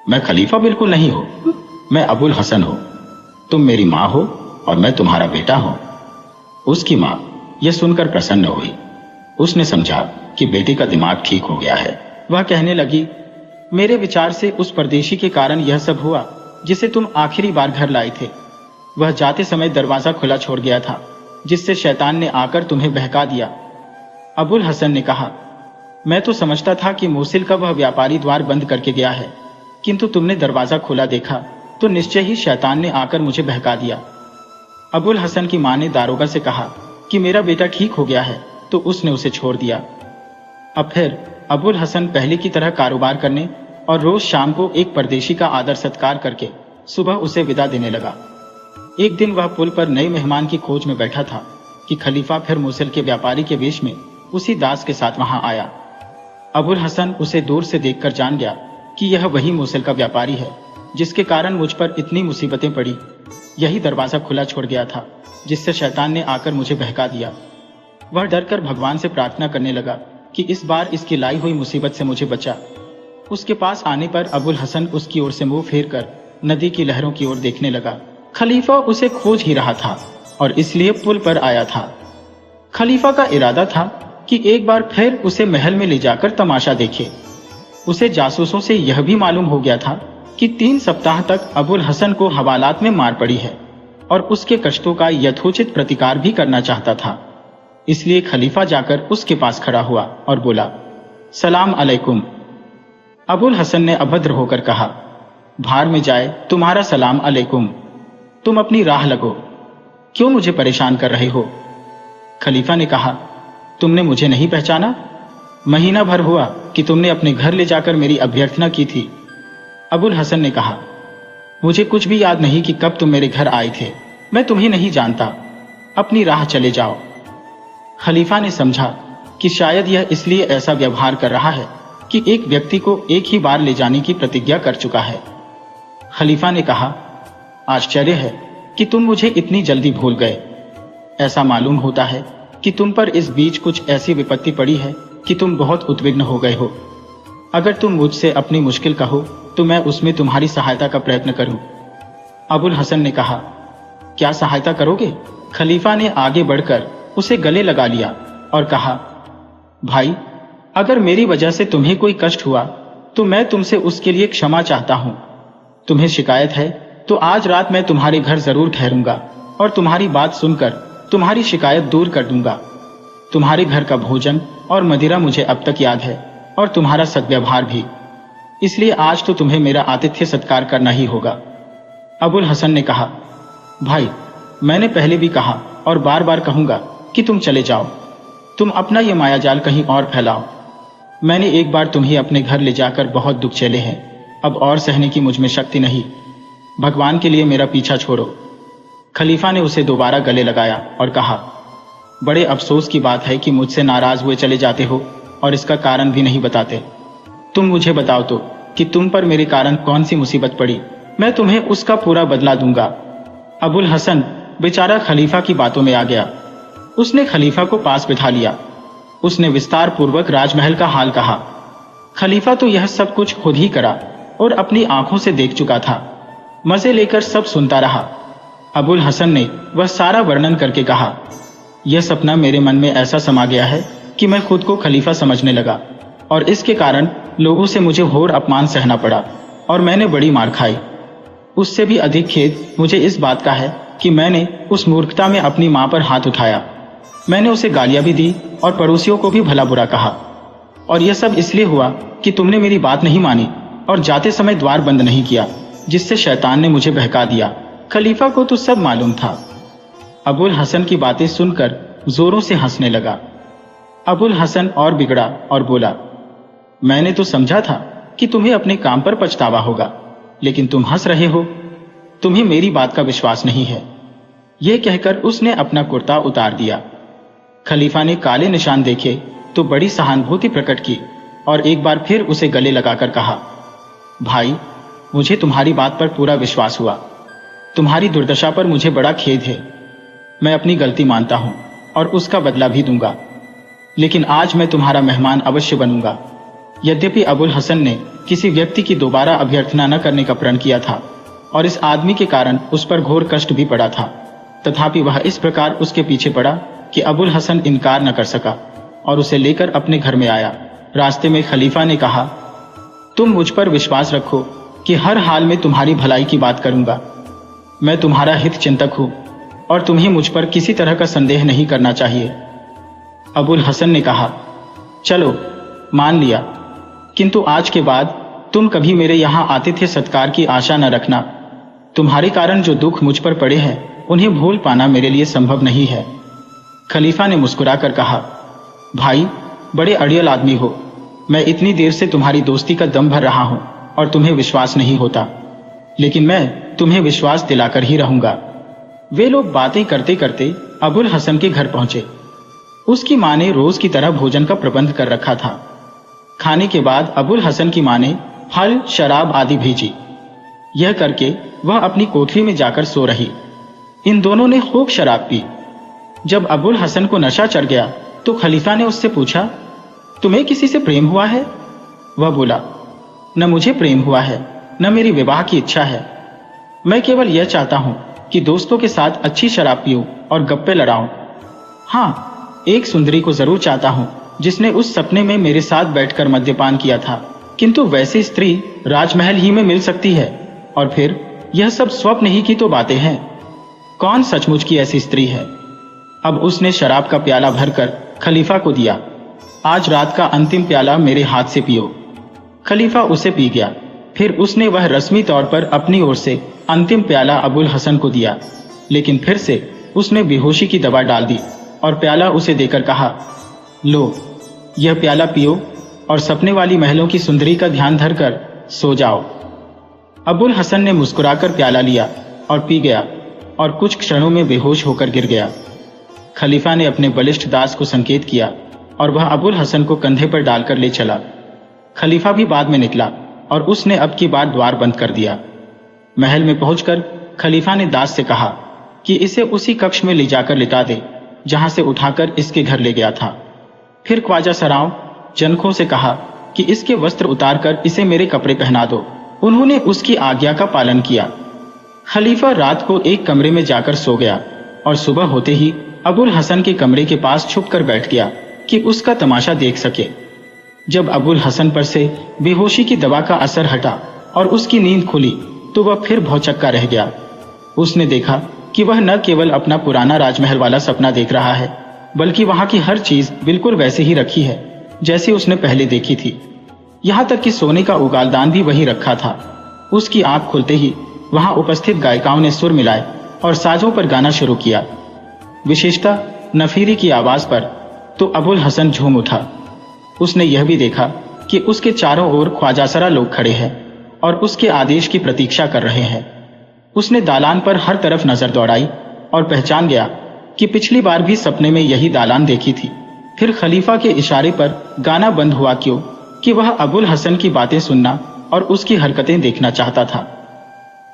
S1: मैं खलीफा बिल्कुल नहीं हूं, मैं अबुल हसन हूं। तुम मेरी माँ हो और मैं तुम्हारा बेटा हूं। उसकी माँ यह सुनकर प्रसन्न हुई। उसने समझा कि बेटे का दिमाग ठीक हो गया है। वह कहने लगी, मेरे विचार से उस परदेशी के कारण यह सब हुआ जिसे तुम आखिरी बार घर लाए थे। वह जाते समय दरवाजा खुला छोड़ गया था जिससे शैतान ने आकर तुम्हें बहका दिया। अबुल हसन ने कहा, मैं तो समझता था कि मोसिल का वह व्यापारी द्वार बंद करके गया है, किंतु तुमने दरवाजा खुला देखा तो निश्चय ही शैतान ने आकर मुझे बहका दिया। अबुल हसन की मां ने दारोगा से कहा कि मेरा बेटा ठीक हो गया है, तो उसने उसे छोड़ दिया। अब फिर अबुल हसन पहले की तरह कारोबार करने और रोज शाम को एक परदेशी का आदर सत्कार करके सुबह उसे विदा देने लगा। एक दिन वह पुल पर नए मेहमान की खोज में बैठा था कि खलीफा फिर मोसिल के व्यापारी के वेश में उसी दास के साथ वहां आया। अबुल हसन उसे दूर से देखकर जान गया कि यह वही मोसिल का व्यापारी है जिसके कारण मुझ पर इतनी मुसीबतें पड़ी। यही दरवाजा खुला छोड़ गया था जिससे शैतान ने आकर मुझे बहका दिया। वह डरकर भगवान से प्रार्थना करने लगा कि इस बार इसकी लाई हुई मुसीबत से मुझे बचा। उसके पास आने पर अबुल हसन उसकी ओर से मुंह फेर कर नदी की लहरों की ओर देखने लगा। खलीफा उसे खोज ही रहा था और इसलिए पुल पर आया था। खलीफा का इरादा था कि एक बार फिर उसे महल में ले जाकर तमाशा देखे। उसे जासूसों से यह भी मालूम हो गया था कि 3 सप्ताह तक अबुल हसन को हवालात में मार पड़ी है और उसके कष्टों का यथोचित प्रतिकार भी करना चाहता था। इसलिए खलीफा जाकर उसके पास खड़ा हुआ और बोला, सलाम अलैकुम। अबुल हसन ने अभद्र होकर कहा, भार में जाए तुम्हारा सलाम अलैकुम। तुम अपनी राह लगो, क्यों मुझे परेशान कर रहे हो। खलीफा ने कहा, तुमने मुझे नहीं पहचाना? महीना भर हुआ कि तुमने अपने घर ले जाकर मेरी अभ्यर्थना की थी। अबुल हसन ने कहा, मुझे कुछ भी याद नहीं कि कब तुम मेरे घर आए थे। मैं तुम्हें नहीं जानता, अपनी राह चले जाओ। खलीफा ने समझा कि शायद यह इसलिए ऐसा व्यवहार कर रहा है कि एक व्यक्ति को एक ही बार ले जाने की प्रतिज्ञा कर चुका है। खलीफा ने कहा, आश्चर्य है कि तुम मुझे इतनी जल्दी भूल गए। ऐसा मालूम होता है कि तुम पर इस बीच कुछ ऐसी विपत्ति पड़ी है कि तुम बहुत उद्विग्न हो गए हो। अगर तुम मुझसे अपनी मुश्किल कहो तो मैं उसमें तुम्हारी सहायता का प्रयत्न करूं। अबुल हसन ने कहा, क्या सहायता करोगे? खलीफा ने आगे बढ़कर उसे गले लगा लिया और कहा, भाई, अगर मेरी वजह से तुम्हें कोई कष्ट हुआ तो मैं तुमसे उसके लिए क्षमा चाहता हूं। तुम्हें शिकायत है तो आज रात मैं तुम्हारे घर जरूर ठहरूंगा और तुम्हारी बात सुनकर तुम्हारी शिकायत दूर कर दूंगा। तुम्हारे घर का भोजन और मदिरा मुझे अब तक याद है और तुम्हारा सद्व्यवहार भी, इसलिए आज तो तुम्हें मेरा आतिथ्य सत्कार करना ही होगा। अबुल हसन ने कहा, भाई, मैंने पहले भी कहा और बार बार कहूंगा कि तुम चले जाओ। तुम अपना ये मायाजाल कहीं और फैलाओ। मैंने एक बार तुम्हें अपने घर ले जाकर बहुत दुख झेले हैं, अब और सहने की मुझ में शक्ति नहीं। भगवान के लिए मेरा पीछा छोड़ो। खलीफा ने उसे दोबारा गले लगाया और कहा, बड़े अफसोस की बात है कि मुझसे नाराज हुए चले जाते हो और इसका कारण भी नहीं बताते। तुम मुझे बताओ तो कि तुम पर मेरे कारण कौन सी मुसीबत पड़ी, मैं तुम्हें उसका पूरा बदला दूंगा। अबुल हसन बेचारा खलीफा की बातों में आ गया। उसने खलीफा को पास बिठा लिया। उसने विस्तार पूर्वक राजमहल का हाल कहा। खलीफा तो यह सब कुछ खुद ही करा और अपनी आंखों से देख चुका था। मजे लेकर सब सुनता रहा। अबुल हसन ने वह सारा वर्णन करके कहा, यह सपना मेरे मन में ऐसा समा गया है कि मैं खुद को खलीफा समझने लगा और इसके कारण लोगों से मुझे घोर अपमान सहना पड़ा और मैंने बड़ी मार खाई। उससे भी अधिक खेद मुझे इस बात का है कि मैंने उस मूर्खता में अपनी माँ पर हाथ उठाया। मैंने उसे गालियां भी दी और पड़ोसियों को भी भला बुरा कहा, और यह सब इसलिए हुआ कि तुमने मेरी बात नहीं मानी और जाते समय द्वार बंद नहीं किया, जिससे शैतान ने मुझे बहका दिया। खलीफा को तो सब मालूम था। अबुल हसन की बातें सुनकर जोरों से हंसने लगा। अबुल हसन और बिगड़ा और बोला, मैंने तो समझा था कि तुम्हें अपने काम पर पछतावा होगा, लेकिन तुम हंस रहे हो। तुम्हें मेरी बात का विश्वास नहीं है। यह कहकर उसने अपना कुर्ता उतार दिया। खलीफा ने काले निशान देखे तो बड़ी सहानुभूति प्रकट की और एक बार फिर उसे गले लगाकर कहा, भाई, मुझे तुम्हारी बात पर पूरा विश्वास हुआ। तुम्हारी दुर्दशा पर मुझे बड़ा खेद है। मैं अपनी गलती मानता हूं और उसका बदला भी दूंगा, लेकिन आज मैं तुम्हारा मेहमान अवश्य बनूंगा। यद्यपि अबुल हसन ने किसी व्यक्ति की दोबारा अभ्यर्थना न करने का प्रण किया था और इस आदमी के कारण उस पर घोर कष्ट भी पड़ा था, तथापि वह इस प्रकार उसके पीछे पड़ा कि अबुल हसन इनकार न कर सका और उसे लेकर अपने घर में आया। रास्ते में खलीफा ने कहा, तुम मुझ पर विश्वास रखो कि हर हाल में तुम्हारी भलाई की बात करूंगा। मैं तुम्हारा हित चिंतक हूं और तुम्हें मुझ पर किसी तरह का संदेह नहीं करना चाहिए। अबुल हसन ने कहा, चलो मान लिया, किंतु आज के बाद तुम कभी मेरे यहाँ आतिथ्य सत्कार की आशा न रखना। तुम्हारे कारण जो दुख मुझ पर पड़े हैं उन्हें भूल पाना मेरे लिए संभव नहीं है। खलीफा ने मुस्कुराकर कहा, भाई, बड़े अड़ियल आदमी हो। मैं इतनी देर से तुम्हारी दोस्ती का दम भर रहा हूं और तुम्हें विश्वास नहीं होता, लेकिन मैं तुम्हें विश्वास दिलाकर ही रहूंगा। वे लोग बातें करते करते अबुल हसन के घर पहुंचे। उसकी मां ने रोज की तरह भोजन का प्रबंध कर रखा था। खाने के बाद अबुल हसन की मां ने फल, शराब आदि भेजी। यह करके वह अपनी कोठरी में जाकर सो रही। इन दोनों ने खूब शराब पी। जब अबुल हसन को नशा चढ़ गया तो खलीफा ने उससे पूछा, तुम्हें किसी से प्रेम हुआ है? वह बोला, न मुझे प्रेम हुआ है, न मेरी विवाह की इच्छा है। मैं केवल यह चाहता हूं कि दोस्तों के साथ अच्छी शराब पीऊं और गप्पे लड़ाऊं। हाँ, एक सुंदरी को जरूर चाहता हूं जिसने उस सपने में मेरे साथ बैठकर मद्यपान किया था, किंतु वैसी स्त्री राजमहल ही में मिल सकती है, और फिर यह सब स्वप्न ही की तो बातें हैं। कौन सचमुच की ऐसी स्त्री है? अब उसने शराब का प्याला भरकर खलीफा को दिया। आज रात का अंतिम प्याला मेरे हाथ से पियो। खलीफा उसे पी गया। फिर उसने वह रस्मी तौर पर अपनी ओर से अंतिम प्याला अबुल हसन को दिया, लेकिन फिर से उसने बेहोशी की दवा डाल दी और प्याला उसे देकर कहा, लो, यह प्याला पियो और सपने वाली महलों की सुंदरी का ध्यान धरकर सो जाओ। अबुल हसन ने मुस्कुराकर प्याला लिया और पी गया और कुछ क्षणों में बेहोश होकर गिर गया। खलीफा ने अपने बलिष्ठ दास को संकेत किया और वह अबुल हसन को कंधे पर डालकर ले चला। खलीफा भी बाद में निकला और उसने अब की बार द्वार बंद कर दिया। महल में पहुंचकर खलीफा ने दास से कहा कि इसे उसी कक्ष में ले जाकर लिटा दे जहां से उठाकर इसके घर ले गया था। फिर ख्वाजा सराव जनकों से कहा कि इसके वस्त्र उतारकर इसे मेरे कपड़े पहना दो। उन्होंने उसकी आज्ञा का पालन किया। खलीफा रात को एक कमरे में जाकर सो गया और सुबह होते ही अबुल हसन के कमरे के पास छुपकर बैठ गया कि उसका तमाशा देख सके। जब अबुल हसन पर से बेहोशी की दवा का असर हटा और उसकी नींद खुली तो वह फिर भौचक्का रह गया। उसने देखा कि वह न केवल अपना पुराना राजमहल वाला सपना देख रहा है, बल्कि वहां की हर चीज बिल्कुल वैसे ही रखी है जैसी उसने पहले देखी थी। यहां तक कि सोने का उगालदान भी वही रखा था। उसकी आंख खुलते ही वहां उपस्थित गायिकाओं ने सुर मिलाए और साजों पर गाना शुरू किया। विशेषतः नफीरी की आवाज पर तो अबुल हसन झूम उठा। उसने यह भी देखा कि उसके चारों ओर ख्वाजासरा लोग खड़े हैं और उसके आदेश की प्रतीक्षा कर रहे हैं। उसने दालान पर हर तरफ नजर दौड़ाई और पहचान गया कि पिछली बार भी सपने में यही दालान देखी थी। फिर खलीफा के इशारे पर गाना बंद हुआ क्यों कि वह अबुल हसन की बातें सुनना और उसकी हरकतें देखना चाहता था।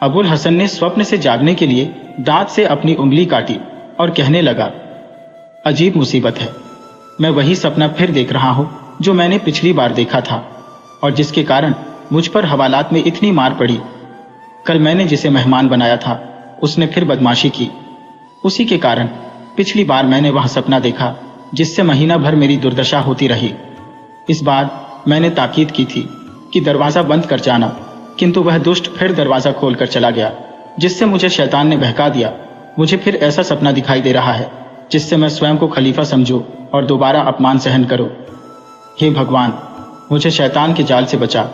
S1: अबुल हसन ने स्वप्न से जागने के लिए दांत से अपनी उंगली काटी और कहने लगा, अजीब मुसीबत है, मैं वही सपना फिर देख रहा हूं जो मैंने पिछली बार देखा था और जिसके कारण मुझ पर हवालात में इतनी मार पड़ी। कल मैंने जिसे मेहमान बनाया था उसने फिर बदमाशी की। उसी के कारण पिछली बार मैंने वह सपना देखा जिससे महीना भर मेरी दुर्दशा होती रही। इस बार मैंने ताकीद की थी कि दरवाजा बंद कर जाना, किंतु वह दुष्ट फिर दरवाजा खोलकर चला गया, जिससे मुझे शैतान ने बहका दिया। मुझे फिर ऐसा सपना दिखाई दे रहा है जिससे मैं स्वयं को खलीफा समझूं और दोबारा अपमान सहन करूं। हे भगवान, मुझे शैतान के जाल से बचा।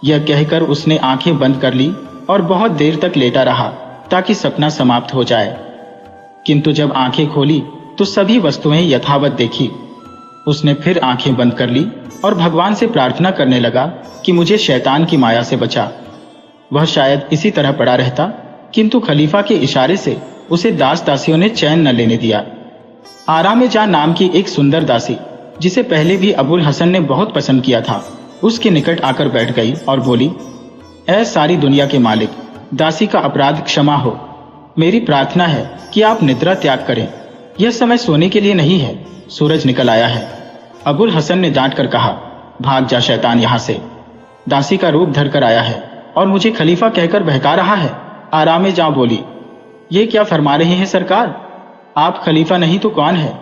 S1: यह कहकर उसने आंखें बंद कर ली और बहुत देर तक लेटा रहा ताकि सपना समाप्त हो जाए। किंतु जब आंखें खोली तो सभी वस्तुएं यथावत देखी। उसने फिर आंखें बंद कर ली और भगवान से प्रार्थना करने लगा कि मुझे शैतान की माया से बचा। वह शायद इसी तरह पड़ा रहता, किंतु खलीफा के इशारे से उसे दास दासियों ने चैन न लेने दिया। आरामे जा नाम की एक सुंदर दासी, जिसे पहले भी अबुल हसन ने बहुत पसंद किया था, उसके निकट आकर बैठ गई और बोली, ऐ सारी दुनिया के मालिक, दासी का अपराध क्षमा हो। मेरी प्रार्थना है कि आप निद्रा त्याग करें। यह समय सोने के लिए नहीं है, सूरज निकल आया है। अबुल हसन ने डांट कर कहा, भाग जा शैतान यहाँ से। दासी का रूप धर कर आया है और मुझे खलीफा कहकर बहका रहा है। आरामे जा बोली, ये क्या फरमा रहे हैं सरकार? आप खलीफा नहीं तो कौन है?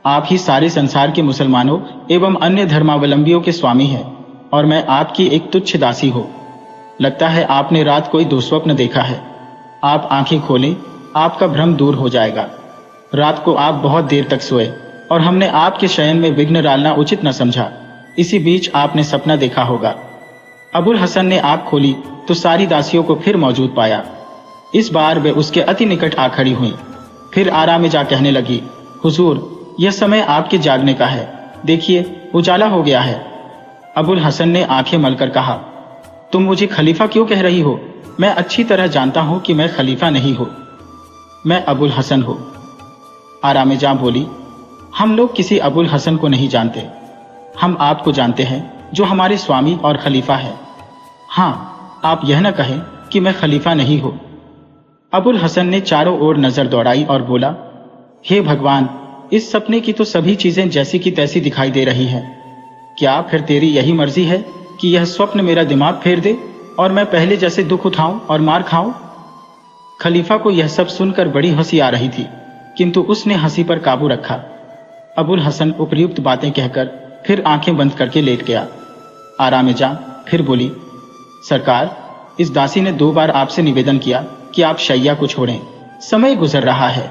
S1: आप ही सारे संसार के मुसलमानों एवं अन्य धर्मावलंबियों के स्वामी हैं और मैं आपकी एक तुच्छ दासी हूँ। लगता है आपने रात कोई दुस्वप्न देखा है। आप आंखें खोलें, आपका भ्रम दूर हो जाएगा। रात को आप बहुत देर तक सोए और हमने आपके शयन में विघ्न डालना उचित न समझा। इसी बीच आपने सपना देखा होगा। अबुल हसन ने आंख खोली तो सारी दासियों को फिर मौजूद पाया। इस बार वे उसके अति निकट आ खड़ी हुई। फिर आरामे जा कहने लगी, हुजूर, यह समय आपके जागने का है। देखिए, उजाला हो गया है। अबुल हसन ने आंखें मलकर कहा, तुम मुझे खलीफा क्यों कह रही हो? मैं अच्छी तरह जानता हूं कि मैं खलीफा नहीं हूं। मैं अबुल हसन हूं। आरामे जा बोली, हम लोग किसी अबुल हसन को नहीं जानते। हम आपको जानते हैं जो हमारे स्वामी और खलीफा है। हाँ, आप यह न कहें कि मैं खलीफा नहीं हूं। अबुल हसन ने चारों ओर नजर दौड़ाई और बोला, हे भगवान, इस सपने की तो सभी चीजें जैसी की तैसी दिखाई दे रही हैं। क्या फिर तेरी यही मर्जी है कि यह स्वप्न मेरा दिमाग फेर दे और मैं पहले जैसे दुख उठाऊं और मार खाऊं? खलीफा को यह सब सुनकर बड़ी हंसी आ रही थी, किंतु उसने हंसी पर काबू रखा। अबुल हसन उपयुक्त बातें कहकर फिर आंखें बंद करके लेट गया। आरामे जा फिर बोली, सरकार, इस दासी ने 2 बार आपसे निवेदन किया कि आप शैया को छोड़ें। समय गुजर रहा है।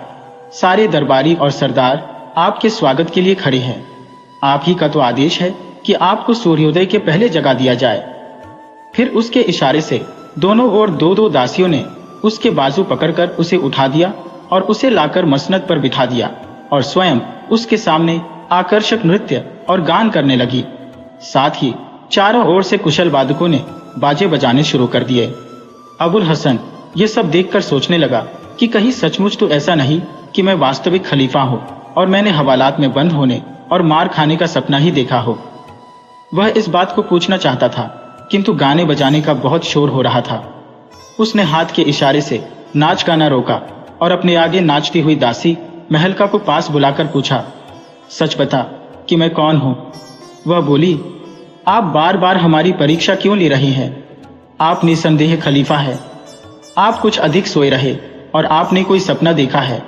S1: सारे दरबारी और सरदार आपके स्वागत के लिए खड़े हैं। आप ही का तो आदेश है कि आपको सूर्योदय के पहले जगा दिया जाए। फिर उसके इशारे से दोनों ओर 2-2 दासियों ने उसके बाजू पकड़कर उसे उठा दिया और उसे लाकर मसनद पर बिठा दिया और स्वयं उसके सामने आकर्षक नृत्य और गान करने लगी। साथ ही चारों ओर से कुशल वादकों ने बाजे बजाने शुरू कर दिए। अबुल हसन ये सब देखकर सोचने लगा कि कहीं सचमुच तो ऐसा नहीं कि मैं वास्तविक खलीफा हूँ और मैंने हवालात में बंद होने और मार खाने का सपना ही देखा हो। वह इस बात को पूछना चाहता था, किंतु गाने बजाने का बहुत शोर हो रहा था। उसने हाथ के इशारे से नाच गाना रोका और अपने आगे नाचती हुई दासी महलका को पास बुलाकर पूछा, सच बता कि मैं कौन हूँ? वह बोली, आप बार बार हमारी परीक्षा क्यों ले रहे हैं? आप निसंदेह खलीफा है। आप कुछ अधिक सोए रहे और आपने कोई सपना देखा है।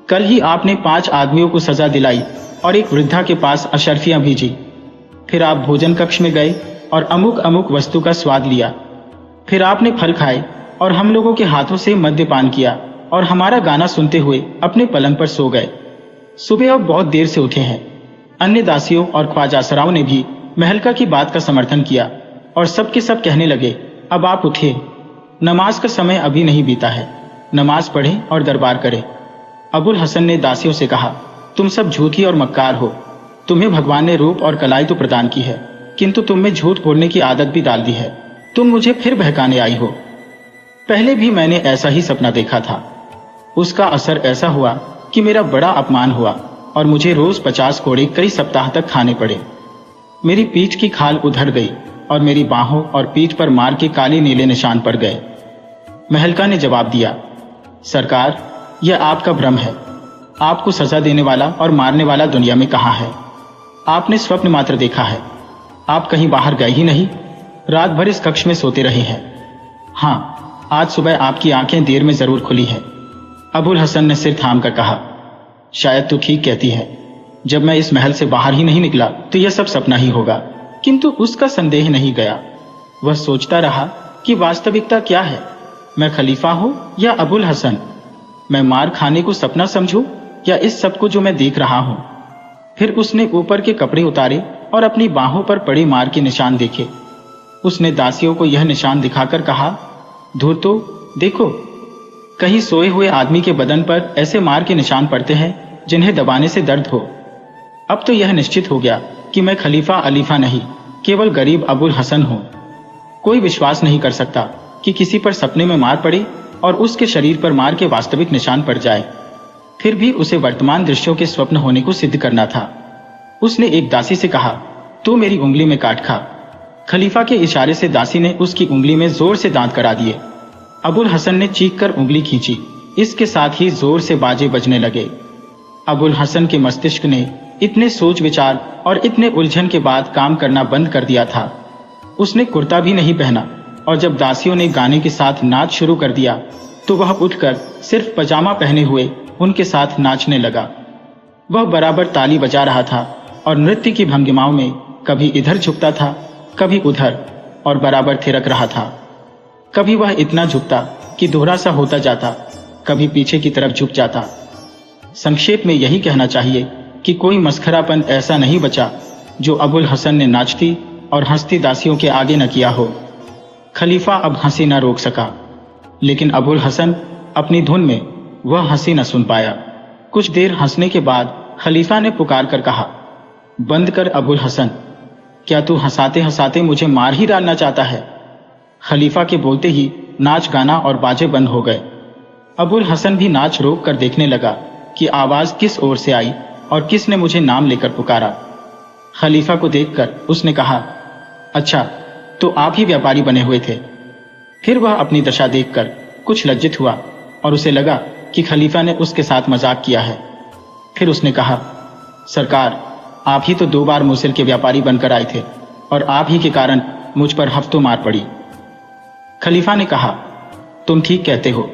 S1: कल ही आपने 5 आदमियों को सजा दिलाई और एक वृद्धा के पास अशर्फियां भेजी। फिर आप भोजन कक्ष में गए और अमुक अमुक वस्तु का स्वाद लिया। फिर आपने फल खाए और हम लोगों के हाथों से मद्यपान किया और हमारा गाना सुनते हुए अपने पलंग पर सो गए। सुबह अब बहुत देर से उठे हैं। अन्य दासियों और ख्वाजा सराओं ने भी महलका की बात का समर्थन किया और सबके सब कहने लगे, अब आप उठे, नमाज का समय अभी नहीं बीता है। नमाज पढ़ें और दरबार करें। अबुल हसन ने दासियों से कहा, तुम सब झूठी और मक्कार हो। तुम्हें भगवान ने रूप और कलाई तो प्रदान की है, किंतु तुम में झूठ बोलने की आदत भी डाल दी है। तुम मुझे फिर बहकाने आई हो। पहले भी मैंने ऐसा ही सपना देखा था। उसका असर ऐसा हुआ कि मेरा बड़ा अपमान हुआ और मुझे रोज 50 कोड़े कई सप्ताह तक खाने पड़े। मेरी पीठ की खाल उधड़ गई और मेरी बाहों और पीठ पर मार के काले नीले निशान पड़ गए। महलका ने जवाब दिया, सरकार, यह आपका भ्रम है। आपको सजा देने वाला और मारने वाला दुनिया में कहाँ है? आपने स्वप्न मात्र देखा है। आप कहीं बाहर गए ही नहीं, रात भर इस कक्ष में सोते रहे हैं। हाँ, आज सुबह आपकी आंखें देर में जरूर खुली हैं। अबुल हसन ने सिर थाम कर कहा, शायद तू ठीक कहती है। जब मैं इस महल से बाहर ही नहीं निकला तो यह सब सपना ही होगा। किंतु उसका संदेह नहीं गया। वह सोचता रहा कि वास्तविकता क्या है, मैं खलीफा हूँ या अबुल हसन? मैं मार खाने को सपना समझूं या इस सब को जो मैं देख रहा हूँ? फिर उसने ऊपर के कपड़े उतारे और अपनी बाहों पर पड़े मार के निशान देखे। उसने दासियों को यह निशान दिखाकर कहा, धूर्तो, देखो, कहीं सोए हुए आदमी के बदन पर ऐसे मार के निशान पड़ते हैं जिन्हें दबाने से दर्द हो। अब तो यह निश्चित हो गया कि मैं खलीफा अलीफा नहीं, केवल गरीब अबुल हसन हूँ। कोई विश्वास नहीं कर सकता कि किसी पर सपने में मार पड़े और उसके शरीर पर मार के वास्तविक निशान पड़ जाए। फिर भी उसे वर्तमान दृश्यों के स्वप्न होने को सिद्ध करना था। उसने एक दासी से कहा, तू मेरी उंगली में काट खा। खलीफा के इशारे से दासी ने उसकी उंगली में जोर से दांत करा दिए। अबुल हसन ने चीख कर उंगली खींची। इसके साथ ही जोर से बाजे बजने लगे। अबुल हसन के मस्तिष्क ने इतने सोच विचार और इतने उलझन के बाद काम करना बंद कर दिया था। उसने कुर्ता भी नहीं पहना और जब दासियों ने गाने के साथ नाच शुरू कर दिया तो वह उठकर सिर्फ पजामा पहने हुए उनके साथ नाचने लगा। वह बराबर ताली बजा रहा था और नृत्य की भंगिमाओं में कभी इधर झुकता था, कभी उधर, और बराबर थिरक रहा था। कभी वह इतना झुकता कि दोहरा सा होता जाता, कभी पीछे की तरफ झुक जाता। संक्षेप में यही कहना चाहिए कि कोई मस्खरापन ऐसा नहीं बचा जो अबुल हसन ने नाचती और हंसती दासियों के आगे न किया हो। खलीफा अब हंसी न रोक सका, लेकिन अबुल हसन अपनी धुन में वह हंसी न सुन पाया। कुछ देर हंसने के बाद खलीफा ने पुकार कर कहा, बंद कर अबुल हसन, क्या तू हंसाते हंसाते मुझे मार ही डालना चाहता है? खलीफा के बोलते ही नाच गाना और बाजे बंद हो गए। अबुल हसन भी नाच रोक कर देखने लगा कि आवाज किस ओर से आई और किसने मुझे नाम लेकर पुकारा। खलीफा को देखकर उसने कहा, अच्छा, तो आप ही व्यापारी बने हुए थे। फिर वह अपनी दशा देखकर कुछ लज्जित हुआ और उसे लगा कि खलीफा ने उसके साथ मजाक किया है। फिर उसने कहा, सरकार, आप ही तो 2 बार मूसल के व्यापारी बनकर आए थे और आप ही के कारण मुझ पर हफ्तों मार पड़ी। खलीफा ने कहा, तुम ठीक कहते हो,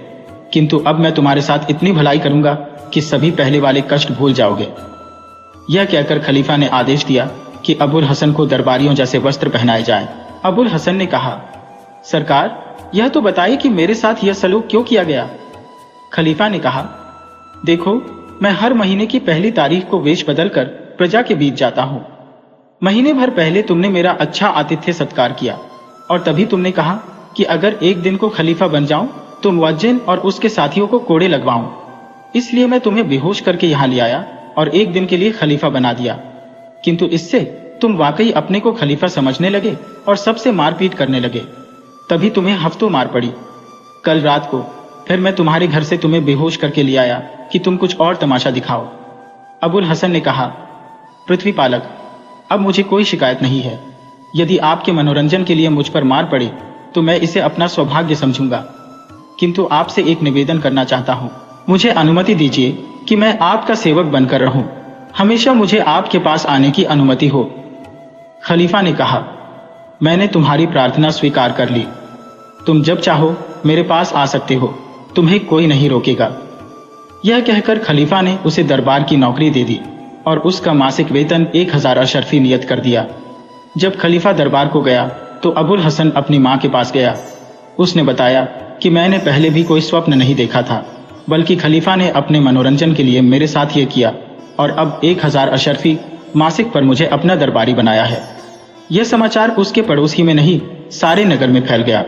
S1: किंतु अब मैं तुम्हारे साथ इतनी भलाई करूंगा कि सभी पहले वाले कष्ट भूल जाओगे। यह कहकर खलीफा ने आदेश दिया कि अबुल हसन को दरबारियों जैसे वस्त्र पहनाए जाएं। अबुल हसन ने कहा, सरकार, यह तो बताइए कि मेरे साथ यह सलूक क्यों किया गया? खलीफा ने कहा, देखो, मैं हर महीने की पहली तारीख को वेश बदलकर प्रजा के बीच जाता हूँ। महीने भर पहले तुमने मेरा अच्छा आतिथ्य सत्कार किया और तभी तुमने कहा कि अगर एक दिन को खलीफा बन जाऊं तो मुअज्जिन और उसके साथियों को कोड़े लगवाऊं। इसलिए मैं तुम्हें बेहोश करके यहाँ ले आया और एक दिन के लिए खलीफा बना दिया, किंतु इससे तुम वाकई अपने को खलीफा समझने लगे और सबसे मारपीट करने लगे। तभी तुम्हें हफ्तों मार पड़ी। कल रात को फिर मैं तुम्हारे घर से तुम्हें बेहोश करके ले आया कि तुम कुछ और तमाशा दिखाओ। अबुल हसन ने कहा, पृथ्वी पालक, अब मुझे कोई शिकायत नहीं है। यदि आपके मनोरंजन के लिए मुझ पर मार पड़े तो मैं इसे अपना सौभाग्य समझूंगा, किंतु आपसे एक निवेदन करना चाहता हूँ। मुझे अनुमति दीजिए कि मैं आपका सेवक बनकर रहूं। हमेशा मुझे आपके पास आने की अनुमति हो। खलीफा ने कहा, मैंने तुम्हारी प्रार्थना स्वीकार कर ली। तुम जब चाहो मेरे पास आ सकते हो, तुम्हें कोई नहीं रोकेगा। यह कहकर खलीफा ने उसे दरबार की नौकरी दे दी और उसका मासिक वेतन 1000 अशरफी नियत कर दिया। जब खलीफा दरबार को गया तो अबुल हसन अपनी माँ के पास गया। उसने बताया कि मैंने पहले भी कोई स्वप्न नहीं देखा था, बल्कि खलीफा ने अपने मनोरंजन के लिए मेरे साथ ये किया और अब 1000 अशरफी मासिक पर मुझे अपना दरबारी बनाया है। यह समाचार उसके पड़ोस ही में नहीं, सारे नगर में फैल गया।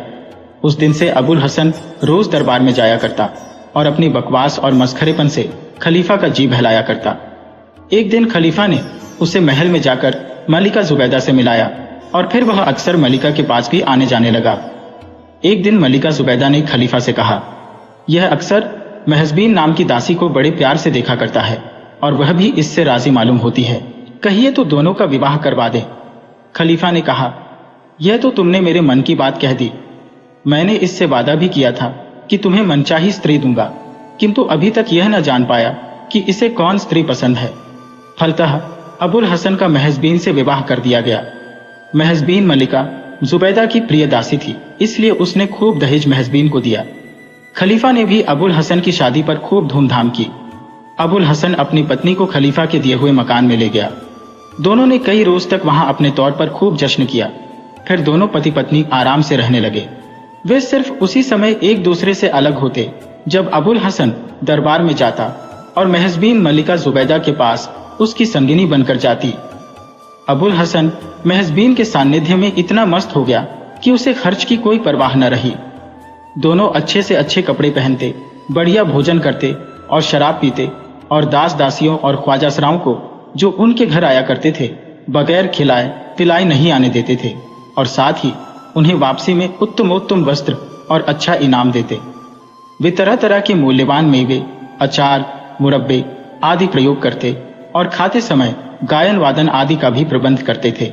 S1: उस दिन से अबुल हसन रोज दरबार में जाया करता और अपनी बकवास और मस्खरेपन से खलीफा का जी बहलाया करता। एक दिन खलीफा ने उसे महल में जाकर मलिका जुबैदा से मिलाया और फिर वह अक्सर मलिका के पास भी आने जाने लगा। एक दिन मलिका जुबैदा ने खलीफा से कहा, यह अक्सर महजबीन नाम की दासी को बड़े प्यार से देखा करता है और वह भी इससे राजी मालूम होती है। कहिए तो दोनों का विवाह करवा दे। खलीफा ने कहा, यह तो तुमने मेरे मन की बात कह दी। मैंने इससे वादा भी किया था कि तुम्हें मनचाही स्त्री दूंगा, किंतु अभी तक यह न जान पाया कि इसे कौन स्त्री पसंद है। फलतः अबुल हसन का महजबीन से विवाह कर दिया गया। महजबीन मलिका जुबैदा की प्रिय दासी थी, इसलिए उसने खूब दहेज महजबीन को दिया। खलीफा ने भी अबुल हसन की शादी पर खूब धूमधाम की। अबुल हसन अपनी पत्नी को खलीफा के दिए हुए मकान में ले गया। दोनों ने कई रोज तक वहां अपने तौर पर खूब जश्न किया। फिर दोनों पति पत्नी आराम से रहने लगे। वे सिर्फ उसी समय एक दूसरे से अलग होते जब अबुल हसन दरबार में जाता और महजबीन मलिका जुबैदा के पास उसकी संगिनी बनकर जाती। अबुल हसन महजबीन के सानिध्य में इतना मस्त हो गया कि उसे खर्च की कोई परवाह न रही। दोनों अच्छे से अच्छे कपड़े पहनते, बढ़िया भोजन करते और शराब पीते, और दास दासियों और ख्वाजासराओं को जो उनके घर आया करते थे बगैर खिलाए पिलाए नहीं आने देते थे, और साथ ही उन्हें वापसी में उत्तमोत्तम वस्त्र और अच्छा इनाम देते। वे तरह तरह के मूल्यवान मेवे, अचार, मुरब्बे आदि प्रयोग करते और खाते समय गायन वादन आदि का भी प्रबंध करते थे।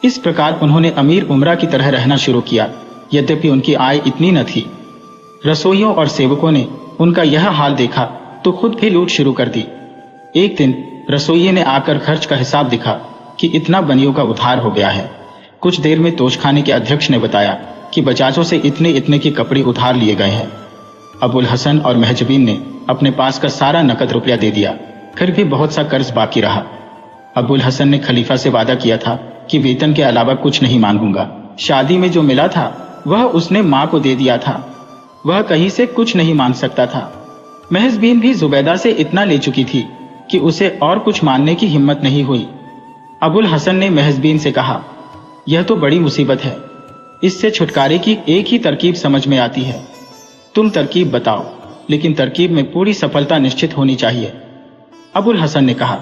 S1: इस प्रकार उन्होंने अमीर उमरा की तरह रहना शुरू किया, यद्यपि उनकी आय इतनी न थी। रसोइयों और सेवकों ने उनका यह हाल देखा तो खुद भी लूट शुरू कर दी। एक दिन रसोइये ने आकर खर्च का हिसाब दिखा कि इतना बनियों का उधार हो गया है। कुछ देर में तोशखाने के अध्यक्ष ने बताया कि बजाजों से इतने इतने के कपड़े उधार लिए गए हैं। अबुल हसन और महजबीन ने अपने पास का सारा नकद रुपया दे दिया, फिर भी बहुत सा कर्ज बाकी रहा। अबुल हसन ने खलीफा से वादा किया था कि वेतन के अलावा कुछ नहीं मांगूंगा। शादी में जो मिला था वह उसने मां को दे दिया था, वह कहीं से कुछ नहीं मांग सकता था। महजबीन भी जुबैदा से इतना ले चुकी थी कि उसे और कुछ मानने की हिम्मत नहीं हुई। अबुल हसन ने महजबीन से कहा, यह तो बड़ी मुसीबत है, इससे छुटकारे की एक ही तरकीब समझ में आती है। तुम तरकीब बताओ, लेकिन तरकीब में पूरी सफलता निश्चित होनी चाहिए। अबुल हसन ने कहा,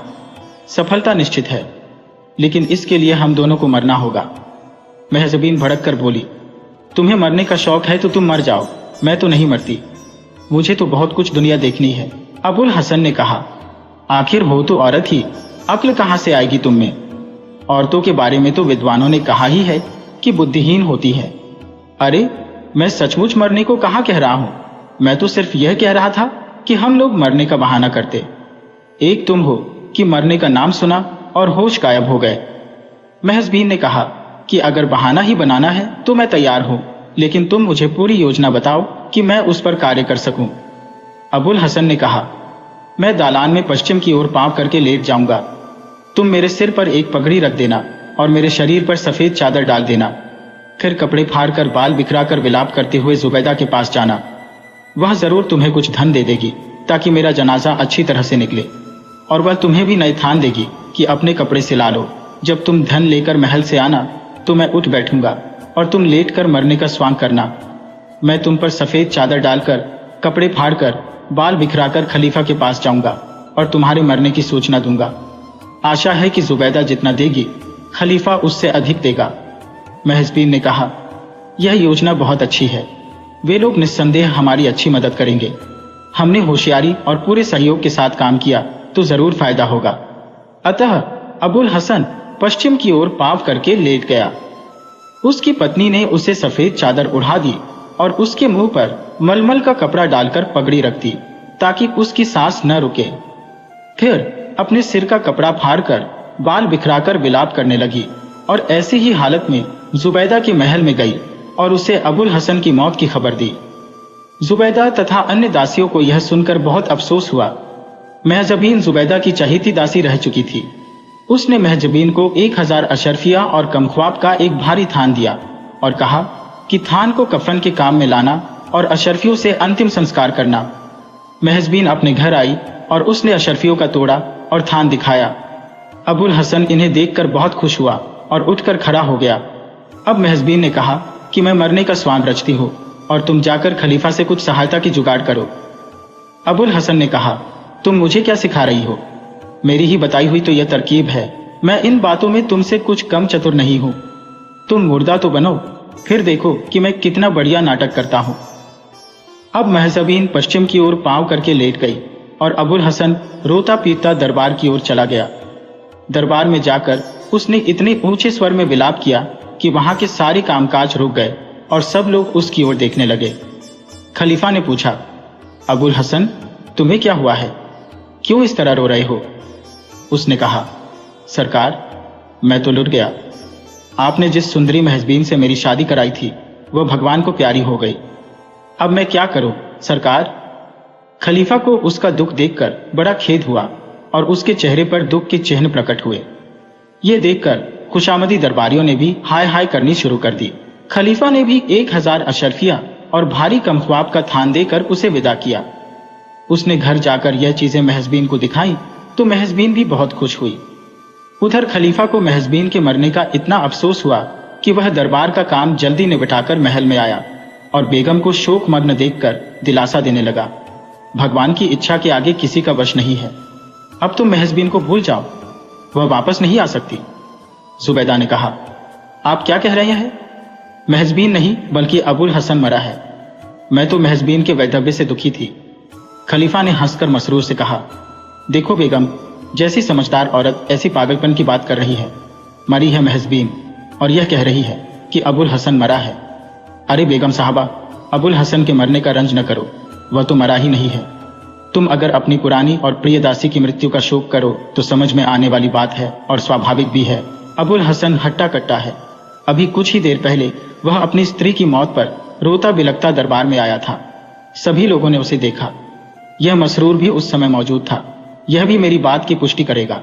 S1: सफलता निश्चित है, लेकिन इसके लिए हम दोनों को मरना होगा। महजबीन भड़क कर बोली, तुम्हें मरने का शौक है तो तुम मर जाओ, मैं तो नहीं मरती, मुझे तो बहुत कुछ दुनिया देखनी है। अबुल हसन ने कहा, आखिर हो तो औरत ही, अक्ल कहां से आएगी तुम में? औरतों के बारे में तो विद्वानों ने कहा ही है कि बुद्धिहीन होती है। अरे, मैं सचमुच मरने को कहां कह रहा हूं, मैं तो सिर्फ यह कह रहा था कि हम लोग मरने का बहाना करते। एक तुम हो कि मरने का नाम सुना और होश गायब हो गए। महजबीन ने कहा कि अगर बहाना ही बनाना है तो मैं तैयार हूं, लेकिन तुम मुझे पूरी योजना बताओ कि मैं उस पर कार्य कर सकूं। अबुल हसन ने कहा, मैं दालान में पश्चिम की ओर पांव करके लेट जाऊंगा। तुम मेरे सिर पर एक पगड़ी रख देना और मेरे शरीर पर सफेद चादर डाल देना। फिर कपड़े फाड़कर बाल बिखराकर विलाप करते हुए जुबैदा के पास जाना। वह जरूर तुम्हें कुछ धन दे देगी ताकि मेरा जनाजा अच्छी तरह से निकले, और वह तुम्हें भी नए थान देगी कि अपने कपड़े सिला लो। जब तुम धन लेकर महल से आना तो मैं उठ बैठूंगा और तुम लेटकर मरने का स्वांग करना। मैं तुम पर सफेद चादर डालकर, कपड़े फाड़कर, बाल बिखराकर खलीफा के पास जाऊंगा और तुम्हारे मरने की सूचना दूंगा। आशा है कि जुबैदा जितना देगी खलीफा उससे अधिक देगा। महजबीन ने कहा, यह योजना बहुत अच्छी है, वे लोग निस्संदेह हमारी अच्छी मदद करेंगे। हमने होशियारी और पूरे सहयोग के साथ काम किया तो जरूर फायदा होगा। अतः अबुल हसन पश्चिम की ओर पांव करके लेट गया। उसकी पत्नी ने उसे सफेद चादर उड़ा दी और उसके मुंह पर मलमल का कपड़ा डालकर पगड़ी रख दी ताकि उसकी सांस न रुके। फिर अपने सिर का कपड़ा फाड़कर बाल बिखराकर विलाप करने लगी और ऐसी ही हालत में जुबैदा के महल में गई और उसे अबुल हसन की मौत की खबर दी। जुबैदा तथा अन्य दासियों को यह सुनकर बहुत अफसोस हुआ। महजबीन जुबैदा की चहेती दासी रह चुकी थी। उसने महजबीन को 1000 अशरफिया और कमख्वाब का एक भारी थान दिया और कहा कि थान को कफन के काम में लाना और अशरफियों से अंतिम संस्कार करना। महजबीन अपने घर आई और उसने अशरफियों का तोड़ा और थान दिखाया। अबुल हसन इन्हें देखकर बहुत खुश हुआ और उठकर खड़ा हो गया। अब महजबीन ने कहा कि मैं मरने का स्वांग रचती हूँ और तुम जाकर खलीफा से कुछ सहायता की जुगाड़ करो। अबुल हसन ने कहा, तुम मुझे क्या सिखा रही हो? मेरी ही बताई हुई तो यह तरकीब है। मैं इन बातों में तुमसे कुछ कम चतुर नहीं हूं। तुम मुर्दा तो बनो, फिर देखो कि मैं कितना बढ़िया नाटक करता हूं। अब महजबीन पश्चिम की ओर पांव करके लेट गई और अबुल हसन रोता पीटता दरबार की ओर चला गया। दरबार में जाकर उसने इतने ऊंचे स्वर में विलाप किया कि वहां के सारे कामकाज रुक गए और सब लोग उसकी ओर देखने लगे। खलीफा ने पूछा, अबुल हसन, तुम्हें क्या हुआ है? क्यों इस तरह रो रहे हो? उसने कहा, सरकार, मैं तो लुट गया। आपने जिस सुंदरी महजबीन से मेरी शादी कराई थी वह भगवान को प्यारी हो गई। अब मैं क्या करूं सरकार? खलीफा को उसका दुख देखकर बड़ा खेद हुआ और उसके चेहरे पर दुख के चिन्ह प्रकट हुए। ये देखकर खुशामदी दरबारियों ने भी हाय हाय करनी शुरू कर दी। खलीफा ने भी 1000 अशरफिया और भारी कमख्वाब का थान देकर उसे विदा किया। उसने घर जाकर यह चीजें महजबीन को दिखाई तो महजबीन भी बहुत खुश हुई। उधर खलीफा को महजबीन के मरने का इतना अफसोस हुआ कि वह दरबार का काम जल्दी निपटाकर महल में आया और बेगम को शोकमग्न देखकर दिलासा देने लगा। भगवान की इच्छा के आगे किसी का वश नहीं है। अब तुम महजबीन को भूल जाओ, वह वापस नहीं आ सकती। जुबैदा ने कहा, आप क्या कह रहे हैं? महजबीन नहीं बल्कि अबुल हसन मरा है। मैं तो महजबीन के वैधव्य से दुखी थी। खलीफा ने हंसकर मसरूर से कहा, देखो बेगम, जैसी समझदार औरत ऐसी पागलपन की बात कर रही है। मरी है महजबीन और यह कह रही है कि अबुल हसन मरा है। अरे बेगम साहबा, अबुल हसन के मरने का रंज न करो, वह तो मरा ही नहीं है। तुम अगर अपनी पुरानी और प्रिय दासी की मृत्यु का शोक करो तो समझ में आने वाली बात है और स्वाभाविक भी है। अबुल हसन हट्टा कट्टा है। अभी कुछ ही देर पहले वह अपनी स्त्री की मौत पर रोता बिलखता दरबार में आया था। सभी लोगों ने उसे देखा। यह मसरूर भी उस समय मौजूद था। यह भी मेरी बात की पुष्टि करेगा।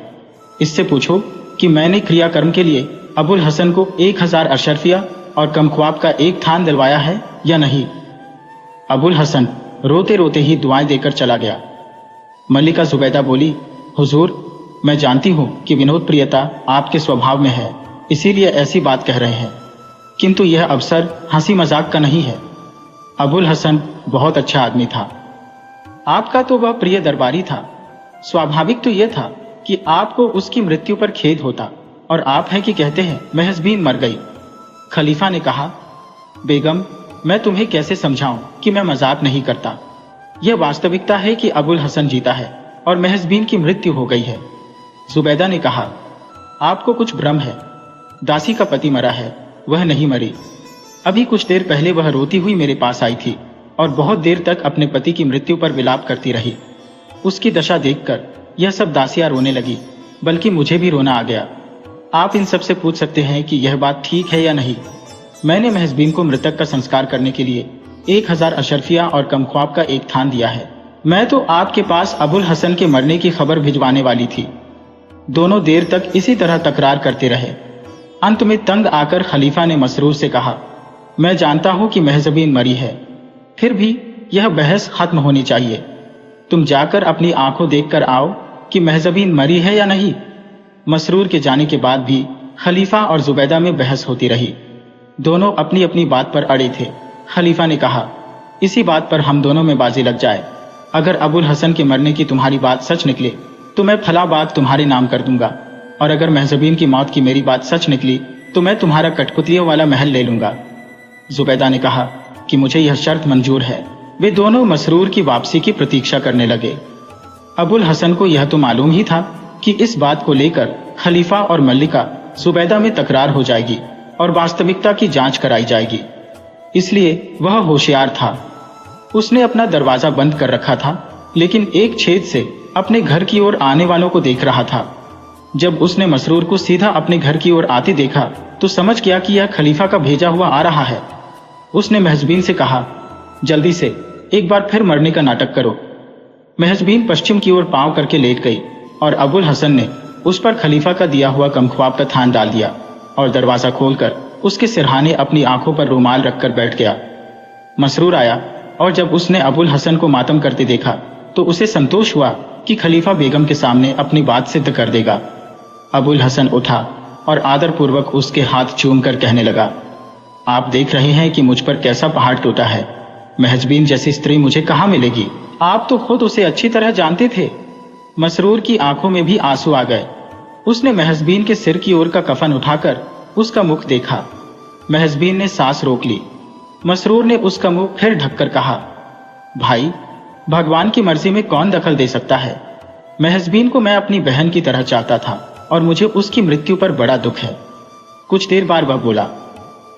S1: इससे पूछो कि मैंने क्रियाकर्म के लिए अबुल हसन को 1000 अशरफिया और कमख्वाब का एक थान दिलवाया है या नहीं। अबुल हसन रोते रोते ही दुआएं देकर चला गया। मल्लिका जुबैदा बोली, हुजूर, मैं जानती हूं कि विनोद प्रियता आपके स्वभाव में है, इसीलिए ऐसी बात कह रहे हैं, किंतु यह अवसर हंसी मजाक का नहीं है। अबुल हसन बहुत अच्छा आदमी था। आपका तो वह प्रिय दरबारी था। स्वाभाविक तो यह था कि आपको उसकी मृत्यु पर खेद होता, और आप हैं कि कहते हैं महजबीन मर गई। खलीफा ने कहा, बेगम, मैं तुम्हें कैसे समझाऊं कि मैं मजाक नहीं करता। यह वास्तविकता है कि अबुल हसन जीता है और महजबीन की मृत्यु हो गई है। जुबैदा ने कहा, आपको कुछ भ्रम है। दासी का पति मरा है, वह नहीं मरी। अभी कुछ देर पहले वह रोती हुई मेरे पास आई थी और बहुत देर तक अपने पति की मृत्यु पर विलाप करती रही। उसकी दशा देखकर यह सब दासियां रोने लगी, बल्कि मुझे भी रोना आ गया। आप इन सब से पूछ सकते हैं कि यह बात ठीक है या नहीं। मैंने महजबीन को मृतक का संस्कार करने के लिए 1000 अशरफिया और कमख्वाब का एक थान दिया है। मैं तो आपके पास अबुल हसन के मरने की खबर भिजवाने वाली थी। दोनों देर तक इसी तरह तकरार करते रहे। अंत में तंग आकर खलीफा ने मसरूर से कहा, मैं जानता हूं कि महजबीन मरी है, फिर भी यह बहस खत्म होनी चाहिए। तुम जाकर अपनी आंखों देखकर आओ कि महजबीन मरी है या नहीं। मसरूर के जाने के बाद भी खलीफा और जुबैदा में बहस होती रही। दोनों अपनी अपनी बात पर अड़े थे। खलीफा ने कहा, इसी बात पर हम दोनों में बाजी लग जाए। अगर अबुल हसन के मरने की तुम्हारी बात सच निकले तो मैं फला बात तुम्हारे नाम कर दूंगा, और अगर महजबीन की मौत की मेरी बात सच निकली तो मैं तुम्हारा कठपुतलियों वाला महल ले लूंगा। जुबैदा ने कहा कि मुझे यह शर्त मंजूर है। वे दोनों मसरूर की वापसी की प्रतीक्षा करने लगे। अबुल हसन को यह तो मालूम ही था कि इस बात को लेकर खलीफा और मल्लिका जुबैदा में तकरार हो जाएगी और वास्तविकता की जांच कराई जाएगी, इसलिए वह होशियार था। उसने अपना दरवाजा बंद कर रखा था, लेकिन एक छेद से अपने घर की ओर आने वालों को देख रहा था। जब उसने मसरूर को सीधा अपने घर की ओर आते देखा तो समझ गया कि यह खलीफा का भेजा हुआ आ रहा है। उसने महजबीन से कहा, जल्दी से एक बार फिर मरने का नाटक करो। महजबीन पश्चिम की ओर पांव करके लेट गई और अबुल हसन ने उस पर खलीफा का दिया हुआ कमख्वाब का थान डाल दिया और दरवाजा खोलकर उसके सिरहाने अपनी आंखों पर रुमाल रखकर बैठ गया। मसरूर आया और जब उसने अबुल हसन को मातम करते देखा तो उसे संतोष हुआ कि खलीफा बेगम के सामने अपनी बात सिद्ध कर देगा। अबुल हसन उठा और आदरपूर्वक उसके हाथ चूमकर कहने लगा, आप देख रहे हैं कि मुझ पर कैसा पहाड़ टूटा है। महजबीन जैसी स्त्री मुझे कहाँ मिलेगी? आप तो खुद उसे अच्छी तरह जानते थे। मसरूर की आंखों में भी आंसू आ गए। उसने महजबीन के सिर की ओर का कफन उठाकर उसका मुख देखा। महजबीन ने सांस रोक ली। मसरूर ने उसका मुंह फिर ढककर कहा, भाई, भगवान की मर्जी में कौन दखल दे सकता है। महजबीन को मैं अपनी बहन की तरह चाहता था और मुझे उसकी मृत्यु पर बड़ा दुख है। कुछ देर बाद वह बोला,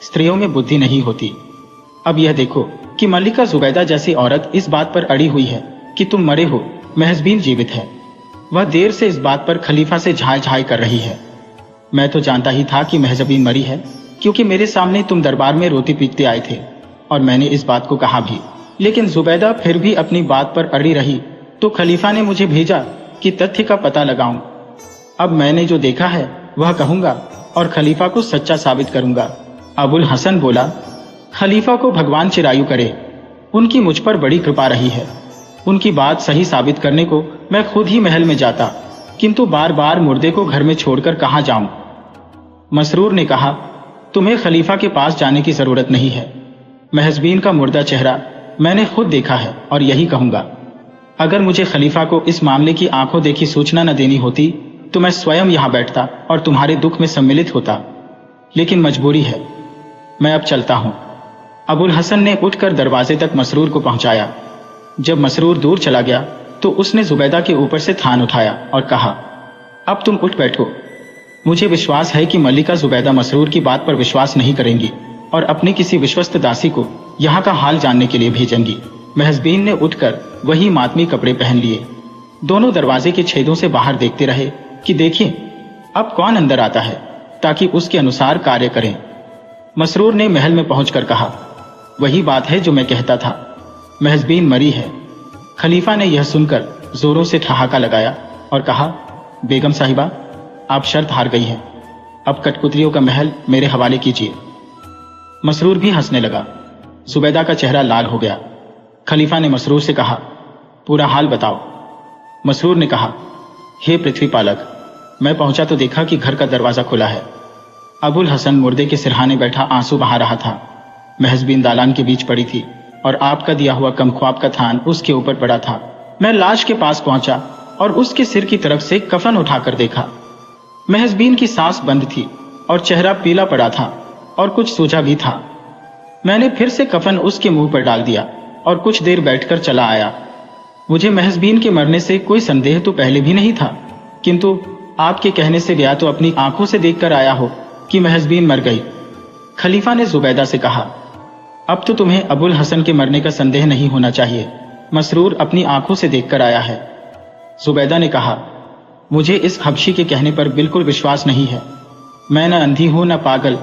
S1: स्त्रियों में बुद्धि नहीं होती। अब यह देखो कि मल्लिका जुबैदा जैसी औरत इस बात पर अड़ी हुई है कि तुम मरे हो, महजबीन जीवित है। वह देर से इस बात पर खलीफा से झाई झाई कर रही है। मैं तो जानता ही था कि महजबीन मरी है, क्योंकि मेरे सामने तुम दरबार में रोती पीटते आए थे और मैंने इस बात को कहा भी। लेकिन जुबैदा फिर भी अपनी बात पर अड़ी रही तो खलीफा ने मुझे भेजा कि तथ्य का पता लगाऊं। अब मैंने जो देखा है वह कहूंगा और खलीफा को सच्चा साबित करूंगा। अबुल हसन बोला, खलीफा को भगवान चिरायु करे, उनकी मुझ पर बड़ी कृपा रही है। उनकी बात सही साबित करने को मैं खुद ही महल में जाता, किंतु बार बार मुर्दे को घर में छोड़कर कहां जाऊं। मसरूर ने कहा, तुम्हें खलीफा के पास जाने की जरूरत नहीं है। महजबीन का मुर्दा चेहरा मैंने खुद देखा है और यही कहूंगा। अगर मुझे खलीफा को इस मामले की आंखों देखी सूचना न देनी होती तो मैं स्वयं यहां बैठता और तुम्हारे दुख में सम्मिलित होता, लेकिन मजबूरी है, मैं अब चलता हूं। अबुल हसन ने उठकर दरवाजे तक मसरूर को पहुंचाया। जब मसरूर दूर चला गया तो उसने जुबैदा के ऊपर से थान उठाया और कहा, अब तुम उठ बैठो। मुझे विश्वास है कि मल्लिका जुबैदा मसरूर की बात पर विश्वास नहीं करेंगी और अपनी किसी विश्वस्त दासी को यहाँ का हाल जानने के लिए भेजेंगी। महजबीन ने उठकर वही मातमी कपड़े पहन लिए। दोनों दरवाजे के छेदों से बाहर देखते रहे कि देखिए अब कौन अंदर आता है, ताकि उसके अनुसार कार्य करें। मसरूर ने महल में पहुंचकर कहा, वही बात है जो मैं कहता था, महजबीन मरी है। खलीफा ने यह सुनकर जोरों से ठहाका लगाया और कहा, बेगम साहिबा, आप शर्त हार गई हैं, अब कठपुतलियों का महल मेरे हवाले कीजिए। मसरूर भी हंसने लगा। जुबैदा का चेहरा लाल हो गया। खलीफा ने मसरूर से कहा, पूरा हाल बताओ। मसरूर ने कहा, हे पृथ्वी पालक, मैं पहुंचा तो देखा कि घर का दरवाजा खुला है। अबुल हसन मुर्दे के सिरहाने बैठा आंसू बहा रहा था। महजबीन दालान के बीच पड़ी थी और आपका दिया हुआ कमख्वाब का थान उसके ऊपर पड़ा था। मैं लाश के पास पहुंचा और उसके सिर की तरफ से कफन उठाकर देखा। महजबीन की सांस बंद थी और चेहरा पीला पड़ा था और कुछ सूजा भी था। मैंने फिर से कफन उसके मुंह पर डाल दिया और कुछ देर बैठकर चला आया। मुझे महजबीन के मरने से कोई संदेह तो पहले भी नहीं था, किंतु आपके कहने से गया तो अपनी आंखों से देखकर आया हो कि महजबीन मर गई। खलीफा ने जुबैदा से कहा, अब तो तुम्हें अबुल हसन के मरने का संदेह नहीं होना चाहिए, मसरूर अपनी आंखों से देखकर आया है। जुबैदा ने कहा, मुझे इस हबशी के कहने पर बिल्कुल विश्वास नहीं है। मैं न अंधी हूं न पागल,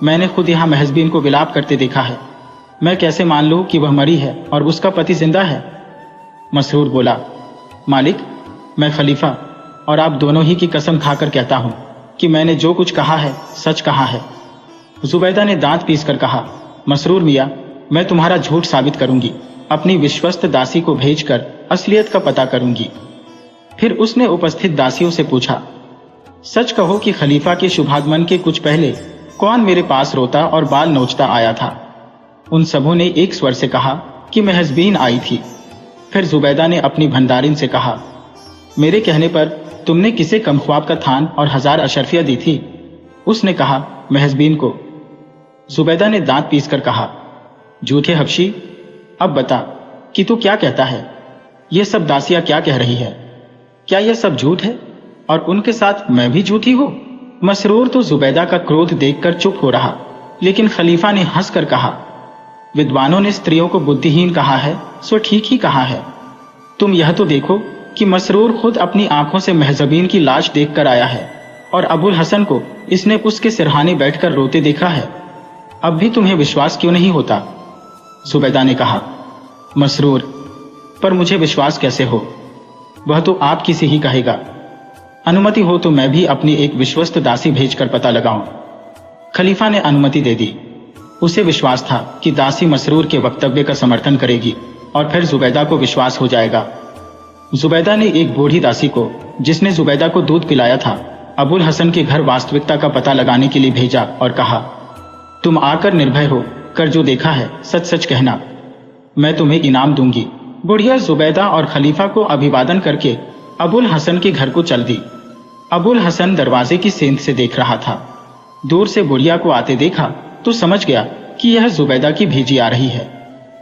S1: मैंने खुद यहां महजबीन को विलाप करते देखा है। मैं कैसे मान लूं कि वह मरी है और उसका पति जिंदा है। मसरूर बोला, मालिक, मैं खलीफा और आप दोनों ही की कसम खाकर कहता हूं कि मैंने जो कुछ कहा है सच कहा है। जुबैदा ने दांत पीसकर कहा, मसरूर मियां, मैं तुम्हारा झूठ साबित करूंगी, अपनी विश्वस्त दासी को भेजकर असलियत का पता करूंगी। फिर उसने उपस्थित दासियों से पूछा, सच कहो कि खलीफा के शुभागमन के कुछ पहले कौन मेरे पास रोता और बाल नोचता आया था। उन सबों ने एक स्वर से कहा कि महजबीन आई थी। फिर जुबैदा ने अपनी भंडारिन से कहा, मेरे कहने पर तुमने किसे कमख्वाब का थान और 1000 अशरफिया दी थी? उसने कहा, महजबीन को। जुबैदा ने दांत पीसकर कहा, झूठे हबशी, अब बता कि तू क्या कहता है? ये सब दासियां क्या कह रही है? क्या यह सब झूठ है और उनके साथ मैं भी झूठी हूं? मसरूर तो जुबैदा का क्रोध देखकर चुप हो रहा, लेकिन खलीफा ने हंसकर कहा, विद्वानों ने स्त्रियों को बुद्धिहीन कहा है, सो ठीक ही कहा है। तुम यह तो देखो कि मसरूर खुद अपनी आंखों से महजबीन की लाश देखकर आया है और अबुल हसन को इसने उसके सिरहाने बैठकर रोते देखा है। अब भी तुम्हें विश्वास क्यों नहीं होता? जुबैदा ने कहा, मसरूर, पर मुझे विश्वास कैसे हो? वह तो आप किसी ही कहेगा। अनुमति हो तो मैं भी अपनी एक विश्वस्त दासी भेजकर पता लगाऊं। खलीफा ने अनुमति दे दी। उसे विश्वास था कि दासी मसरूर के वक्तव्य का समर्थन करेगी और फिर जुबैदा को विश्वास हो जाएगा। जुबैदा ने एक बूढ़ी दासी को, जिसने जुबैदा को दूध पिलाया था, अबुल हसन के घर वास्तविकता का पता लगाने के लिए भेजा और कहा, तुम आकर निर्भय हो कर जो देखा है सच सच कहना, मैं तुम्हें इनाम दूंगी। बुढ़िया जुबैदा और खलीफा को अभिवादन करके अबुल हसन के घर को चल दी। अबुल हसन दरवाजे की सेंध से देख रहा था। दूर से बुढ़िया को आते देखा तो समझ गया कि यह जुबैदा की भेजी आ रही है।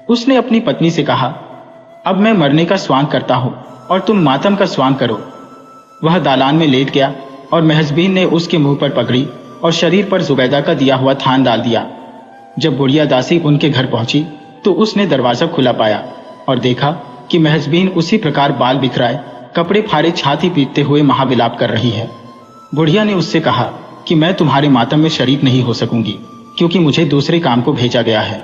S1: उसने अपनी पत्नी से कहा, अब मैं मरने का स्वांग करता हूं और तुम मातम का स्वांग करो। वह दालान में लेट गया और महजबीन ने उसके मुंह पर पगड़ी और शरीर पर जुबैदा का दिया हुआ थान डाल दिया। जब बुढ़िया दासी उनके घर पहुंची तो उसने दरवाजा खुला पाया और देखा कि महजबीन उसी प्रकार बाल बिखराए, कपड़े फाड़े, छाती पीटते हुए महाविलाप कर रही है। बुढ़िया ने उससे कहा कि मैं तुम्हारे मातम में शरीक नहीं हो सकूंगी, क्योंकि मुझे दूसरे काम को भेजा गया है।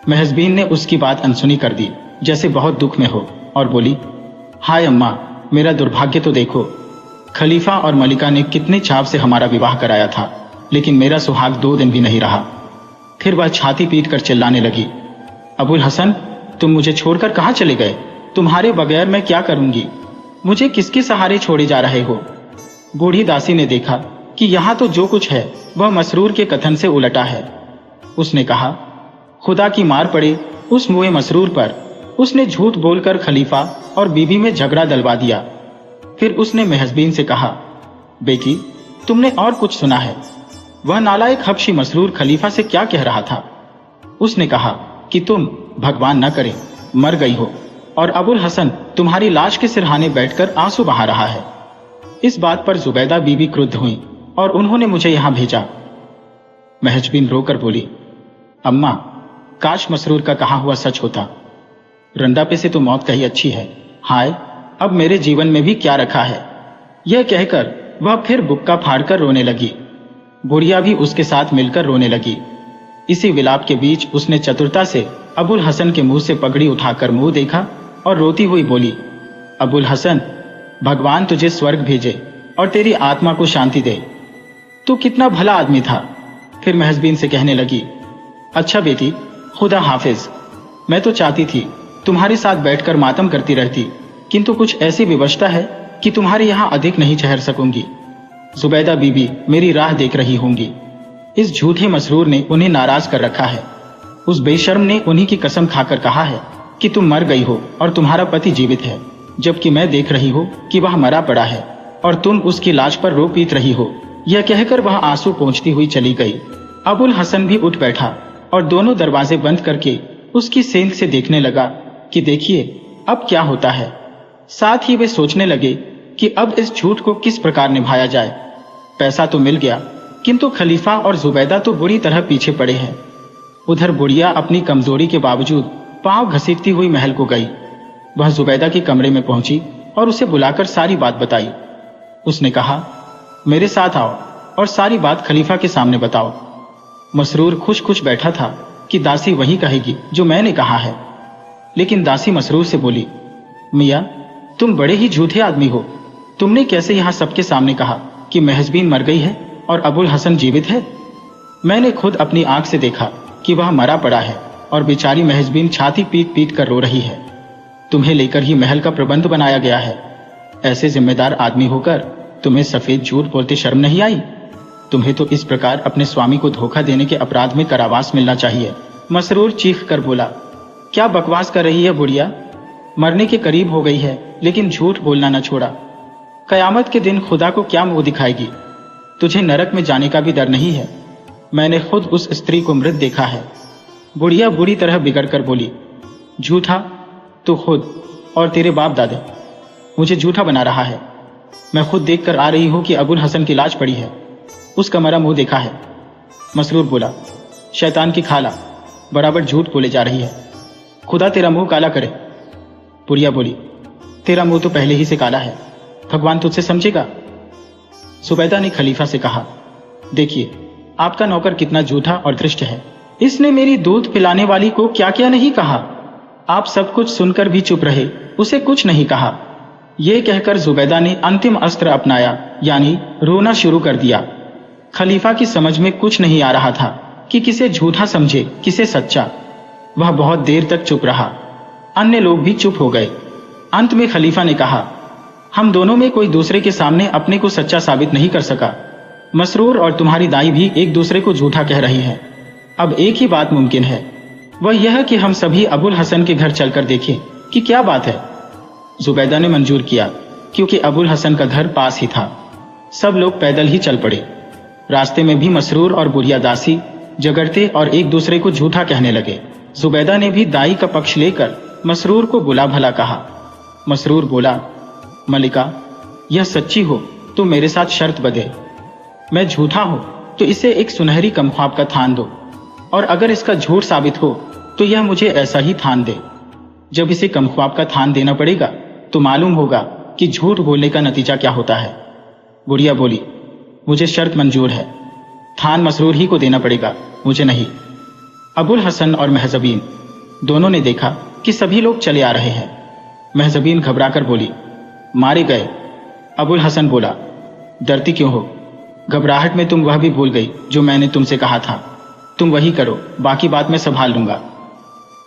S1: महजबीन ने उसकी बात अनसुनी कर दी, जैसे बहुत दुख में हो, और बोली, हाय अम्मा, मेरा दुर्भाग्य तो देखो। खलीफा और मलिका ने कितने चाव से हमारा विवाह कराया था, लेकिन मेरा सुहाग 2 दिन भी नहीं रहा। फिर वह छाती पीटकर चिल्लाने लगी, अबुल हसन, तुम मुझे छोड़कर कहाँ चले गए? तुम्हारे बगैर मैं क्या करूंगी? मुझे किसके सहारे छोड़े जा रहे हो? बूढ़ी दासी ने देखा कि यहाँ तो जो कुछ है वह मसरूर के कथन से उलटा है। उसने कहा, खुदा की मार पड़े उस मुए मसरूर पर। उसने झूठ बोलकर खलीफा और बीबी में झगड़ा दिलवा दिया। फिर उसने मेहजबीन से कहा, बेटी, तुमने और कुछ सुना है? वह नालायक हबशी मसरूर खलीफा से क्या कह रहा था? उसने कहा कि तुम, भगवान न करे, मर गई हो और अबुल हसन तुम्हारी लाश के सिरहाने बैठकर आंसू बहा रहा है। इस बात पर जुबैदा बीबी क्रुद्ध हुई और उन्होंने मुझे यहां भेजा। महजबीन रोकर बोली, अम्मा, काश मसरूर का कहा हुआ सच होता। रंडा पे से तो मौत कही अच्छी है। हाय, अब मेरे जीवन में भी क्या रखा है? यह कहकर वह फिर बुक्का फाड़कर रोने लगी। बुढ़िया भी उसके साथ मिलकर रोने लगी। इसी विलाप के बीच उसने चतुरता से अबुल हसन के मुंह से पगड़ी उठाकर मुंह देखा और रोती हुई बोली, अबुल हसन, भगवान तुझे स्वर्ग भेजे और तेरी आत्मा को शांति दे। तू कितना भला आदमी था। फिर महजबीन से कहने लगी, अच्छा बेटी, खुदा हाफिज। मैं तो चाहती थी तुम्हारे साथ बैठकर मातम करती रहती, किंतु कुछ ऐसी विवशता है कि तुम्हारे यहां अधिक नहीं ठहर सकूंगी। जुबैदा बीबी मेरी राह देख रही होंगी। इस झूठे मसरूर ने उन्हें नाराज कर रखा है। उस बेशर्म ने उन्हीं की कसम खाकर कहा है कि तुम मर गई हो और तुम्हारा पति जीवित है, जबकि मैं देख रही हूँ कि वह मरा पड़ा है और तुम उसकी लाश पर रो पीट रही हो। यह कहकर वह आंसू पोंछती हुई चली गई। अबुल हसन भी उठ बैठा और दोनों दरवाजे बंद करके उसकी सेंध से देखने लगा कि देखिए अब क्या होता है। साथ ही वे सोचने लगे कि अब इस झूठ को किस प्रकार निभाया जाए। पैसा तो मिल गया, किंतु खलीफा और जुबैदा तो बुरी तरह पीछे पड़े हैं। उधर बुढ़िया अपनी कमजोरी के बावजूद पांव घसीटती हुई महल को गई। वह जुबैदा के कमरे में पहुंची और उसे बुलाकर सारी बात बताई। उसने कहा, मेरे साथ आओ और सारी बात खलीफा के सामने बताओ। मसरूर खुश खुश बैठा था कि दासी वही कहेगी जो मैंने कहा है, लेकिन दासी मसरूर से बोली, मियाँ, तुम बड़े ही झूठे आदमी हो। तुमने कैसे यहाँ सबके सामने कहा कि महजबीन मर गई है और अबुल हसन जीवित है? मैंने खुद अपनी आंख से देखा कि वह मरा पड़ा है और बेचारी महजबीन छाती पीट पीट कर रो रही है। तुम्हें लेकर ही महल का प्रबंध बनाया गया है। ऐसे जिम्मेदार आदमी होकर तुम्हें सफेद झूठ बोलते शर्म नहीं आई? तुम्हें तो इस प्रकार अपने स्वामी को धोखा देने के अपराध में कारावास मिलना चाहिए। मसरूर चीख कर बोला, क्या बकवास कर रही है बुढ़िया? मरने के करीब हो गई है लेकिन झूठ बोलना न छोड़ा। कयामत के दिन खुदा को क्या मुंह दिखाएगी? तुझे नरक में जाने का भी डर नहीं है। मैंने खुद उस स्त्री को मृत देखा है। बुढ़िया बुरी तरह बिगड़ कर बोली, झूठा? तू खुद और तेरे बाप दादे मुझे झूठा बना रहा है। मैं खुद देख कर आ रही हूं कि अबुल हसन की लाश पड़ी है। उसका मरा मुंह देखा है। मसरूर बोला, शैतान की खाला, बराबर झूठ बोले जा रही है। खुदा तेरा मुंह काला करे। बुढ़िया बोली, तेरा मुंह तो पहले ही से काला है, भगवान तुझसे समझेगा। जुबैदा ने खलीफा से कहा, देखिए आपका नौकर कितना झूठा और दृष्ट है। इसने मेरी दूध पिलाने वाली को क्या क्या नहीं कहा। आप सब कुछ सुनकर भी चुप रहे, उसे कुछ नहीं कहा। यह कहकर जुबैदा ने अंतिम अस्त्र अपनाया, यानी रोना शुरू कर दिया। खलीफा की समझ में कुछ नहीं आ रहा था कि किसे झूठा समझे किसे सच्चा। वह बहुत देर तक चुप रहा। अन्य लोग भी चुप हो गए। अंत में खलीफा ने कहा, हम दोनों में कोई दूसरे के सामने अपने को सच्चा साबित नहीं कर सका। मसरूर और तुम्हारी दाई भी एक दूसरे को झूठा कह रही हैं। अब एक ही बात मुमकिन है, वह यह कि हम सभी अबुल हसन के घर चलकर देखें कि क्या बात है। जुबैदा ने मंजूर किया, क्योंकि अबुल हसन का घर पास ही था। सब लोग पैदल ही चल पड़े। रास्ते में भी मसरूर और बुढ़िया दासी झगड़ते और एक दूसरे को झूठा कहने लगे। जुबैदा ने भी दाई का पक्ष लेकर मसरूर को बुला भला कहा। मसरूर बोला, मलिका, यह सच्ची हो तो मेरे साथ शर्त बंधे। मैं झूठा हूं तो इसे एक सुनहरी कमख्वाब का थान दो, और अगर इसका झूठ साबित हो तो यह मुझे ऐसा ही थान दे। जब इसे कमख्वाब का थान देना पड़ेगा तो मालूम होगा कि झूठ बोलने का नतीजा क्या होता है। बुढ़िया बोली, मुझे शर्त मंजूर है। थान मसरूर ही को देना पड़ेगा, मुझे नहीं। अबुल हसन और महजबीन दोनों ने देखा कि सभी लोग चले आ रहे हैं। महजबीन घबराकर बोली, मारे गए। अबुल हसन बोला, डरती क्यों हो? घबराहट में तुम वह भी भूल गई जो मैंने तुमसे कहा था। तुम वही करो, बाकी बात मैं संभाल लूंगा।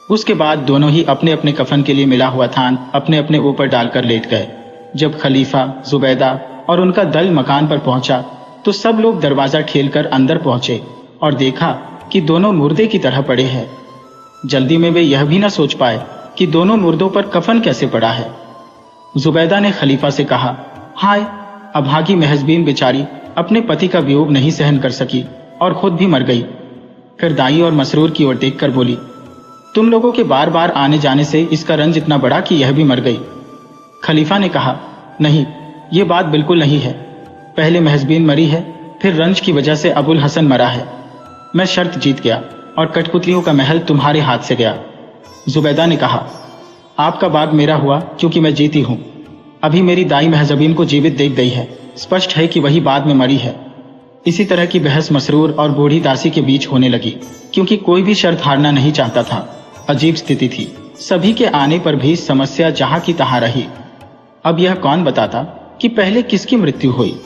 S1: उसके बाद दोनों ही अपने अपने कफन के लिए मिला हुआ थान अपने अपने ऊपर डालकर लेट गए। जब खलीफा, जुबैदा और उनका दल मकान पर पहुंचा तो सब लोग दरवाजा ठेलकर अंदर पहुंचे और देखा कि दोनों मुर्दे की तरह पड़े हैं। जल्दी में वे यह भी न सोच पाए कि दोनों मुर्दों पर कफन कैसे पड़ा है। जुबैदा ने खलीफा से कहा, हाय, अभागी महजबीन बेचारी अपने पति का वियोग नहीं सहन कर सकी और खुद भी मर गई। फिर दाई और मसरूर की ओर देखकर बोली, तुम लोगों के बार बार आने जाने से इसका रंज इतना बड़ा कि यह भी मर गई। खलीफा ने कहा, नहीं, ये बात बिल्कुल नहीं है। पहले महजबीन मरी है, फिर रंज की वजह से अबुल हसन मरा है। मैं शर्त जीत गया और कठपुतलियों का महल तुम्हारे हाथ से गया। जुबैदा ने कहा, आपका बाग मेरा हुआ क्योंकि मैं जीती हूं। अभी मेरी दाई महजबीन को जीवित देख गई है, स्पष्ट है कि वही बाद में मरी है। इसी तरह की बहस मसरूर और बूढ़ी दासी के बीच होने लगी, क्योंकि कोई भी शर्त हारना नहीं चाहता था। अजीब स्थिति थी। सभी के आने पर भी समस्या जहां की तहां रही। अब यह कौन बताता कि पहले किसकी मृत्यु हुई?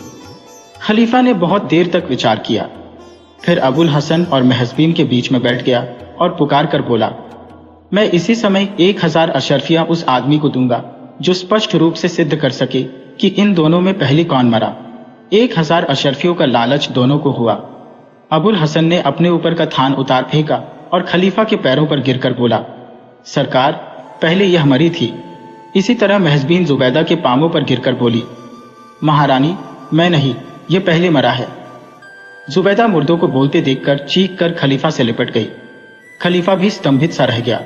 S1: खलीफा ने बहुत देर तक विचार किया, फिर अबुल हसन और महजबीन के बीच में बैठ गया और पुकार कर बोला, मैं इसी समय 1000 अशरफियां उस आदमी को दूंगा जो स्पष्ट रूप से सिद्ध कर सके कि इन दोनों में पहले कौन मरा। 1000 अशरफियों का लालच दोनों को हुआ। अबुल हसन ने अपने ऊपर का थान उतार फेंका और खलीफा के पैरों पर गिरकर बोला, सरकार, पहले यह मरी थी। इसी तरह महजबीन जुबैदा के पांवों पर गिरकर बोली, महारानी, मैं नहीं, यह पहले मरा है। जुबैदा मुर्दों को बोलते देखकर चीख कर खलीफा से लिपट गई। खलीफा भी स्तंभित सा रह गया।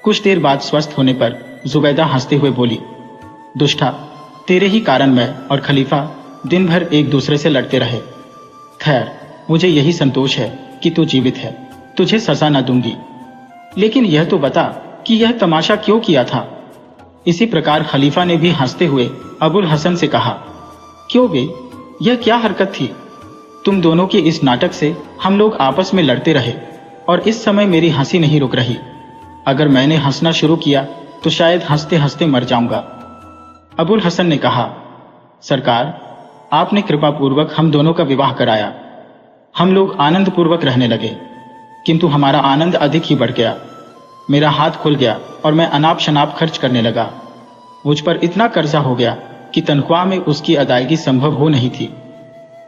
S1: कुछ देर बाद स्वस्थ होने पर जुबैदा हंसते हुए बोली, दुष्टा, तेरे ही कारण मैं और खलीफा दिन भर एक दूसरे से लड़ते रहे। खैर, मुझे यही संतोष है कि तू जीवित है, तुझे सजा न दूंगी। लेकिन यह तो बता कि यह तमाशा क्यों किया था? इसी प्रकार खलीफा ने भी हंसते हुए अबुल हसन से कहा, क्यों बे, यह क्या हरकत थी? तुम दोनों के इस नाटक से हम लोग आपस में लड़ते रहे और इस समय मेरी हंसी नहीं रुक रही। अगर मैंने हंसना शुरू किया तो शायद हंसते हंसते मर जाऊंगा। अबुल हसन ने कहा, सरकार, आपने कृपा पूर्वक हम दोनों का विवाह कराया। हम लोग आनंद पूर्वक रहने लगे, किंतु हमारा आनंद अधिक ही बढ़ गया। मेरा हाथ खुल गया और मैं अनाप शनाप खर्च करने लगा। मुझ पर इतना कर्जा हो गया कि तनख्वाह में उसकी अदायगी संभव हो नहीं थी।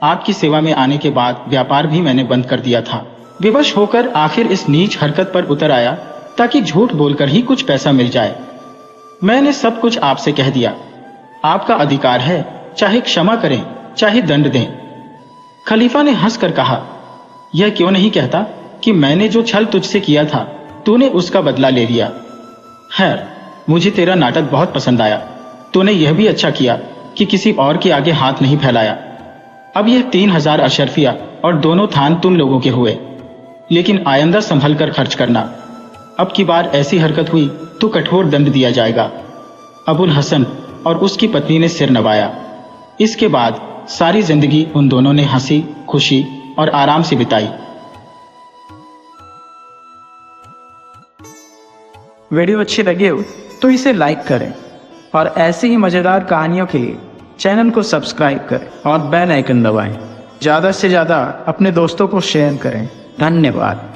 S1: आपकी सेवा में आने के बाद व्यापार भी मैंने बंद कर दिया था। विवश होकर आखिर इस नीच हरकत पर उतर आया ताकि झूठ बोलकर ही कुछ पैसा मिल जाए। मैंने सब कुछ आपसे कह दिया। आपका अधिकार है, चाहे क्षमा करें चाहे दंड दें। खलीफा ने हंसकर कहा, यह क्यों नहीं कहता कि मैंने जो छल तुझसे किया था तूने उसका बदला ले लिया। खैर, मुझे तेरा नाटक बहुत पसंद आया। तूने यह भी अच्छा किया कि किसी और के आगे हाथ नहीं फैलाया। अब यह 3000 अशरफिया और दोनों थान तुम लोगों के हुए, लेकिन आइंदा संभल कर खर्च करना। अब की बार ऐसी हरकत हुई तो कठोर दंड दिया जाएगा। अबुल हसन और उसकी पत्नी ने सिर नवाया। इसके बाद सारी जिंदगी उन दोनों ने हंसी, खुशी और आराम से बिताई।
S2: वीडियो अच्छी लगी हो तो इसे लाइक करें और ऐसी ही मज़ेदार कहानियों के लिए चैनल को सब्सक्राइब करें और बेल आइकन दबाएं। ज़्यादा से ज़्यादा अपने दोस्तों को शेयर करें। धन्यवाद।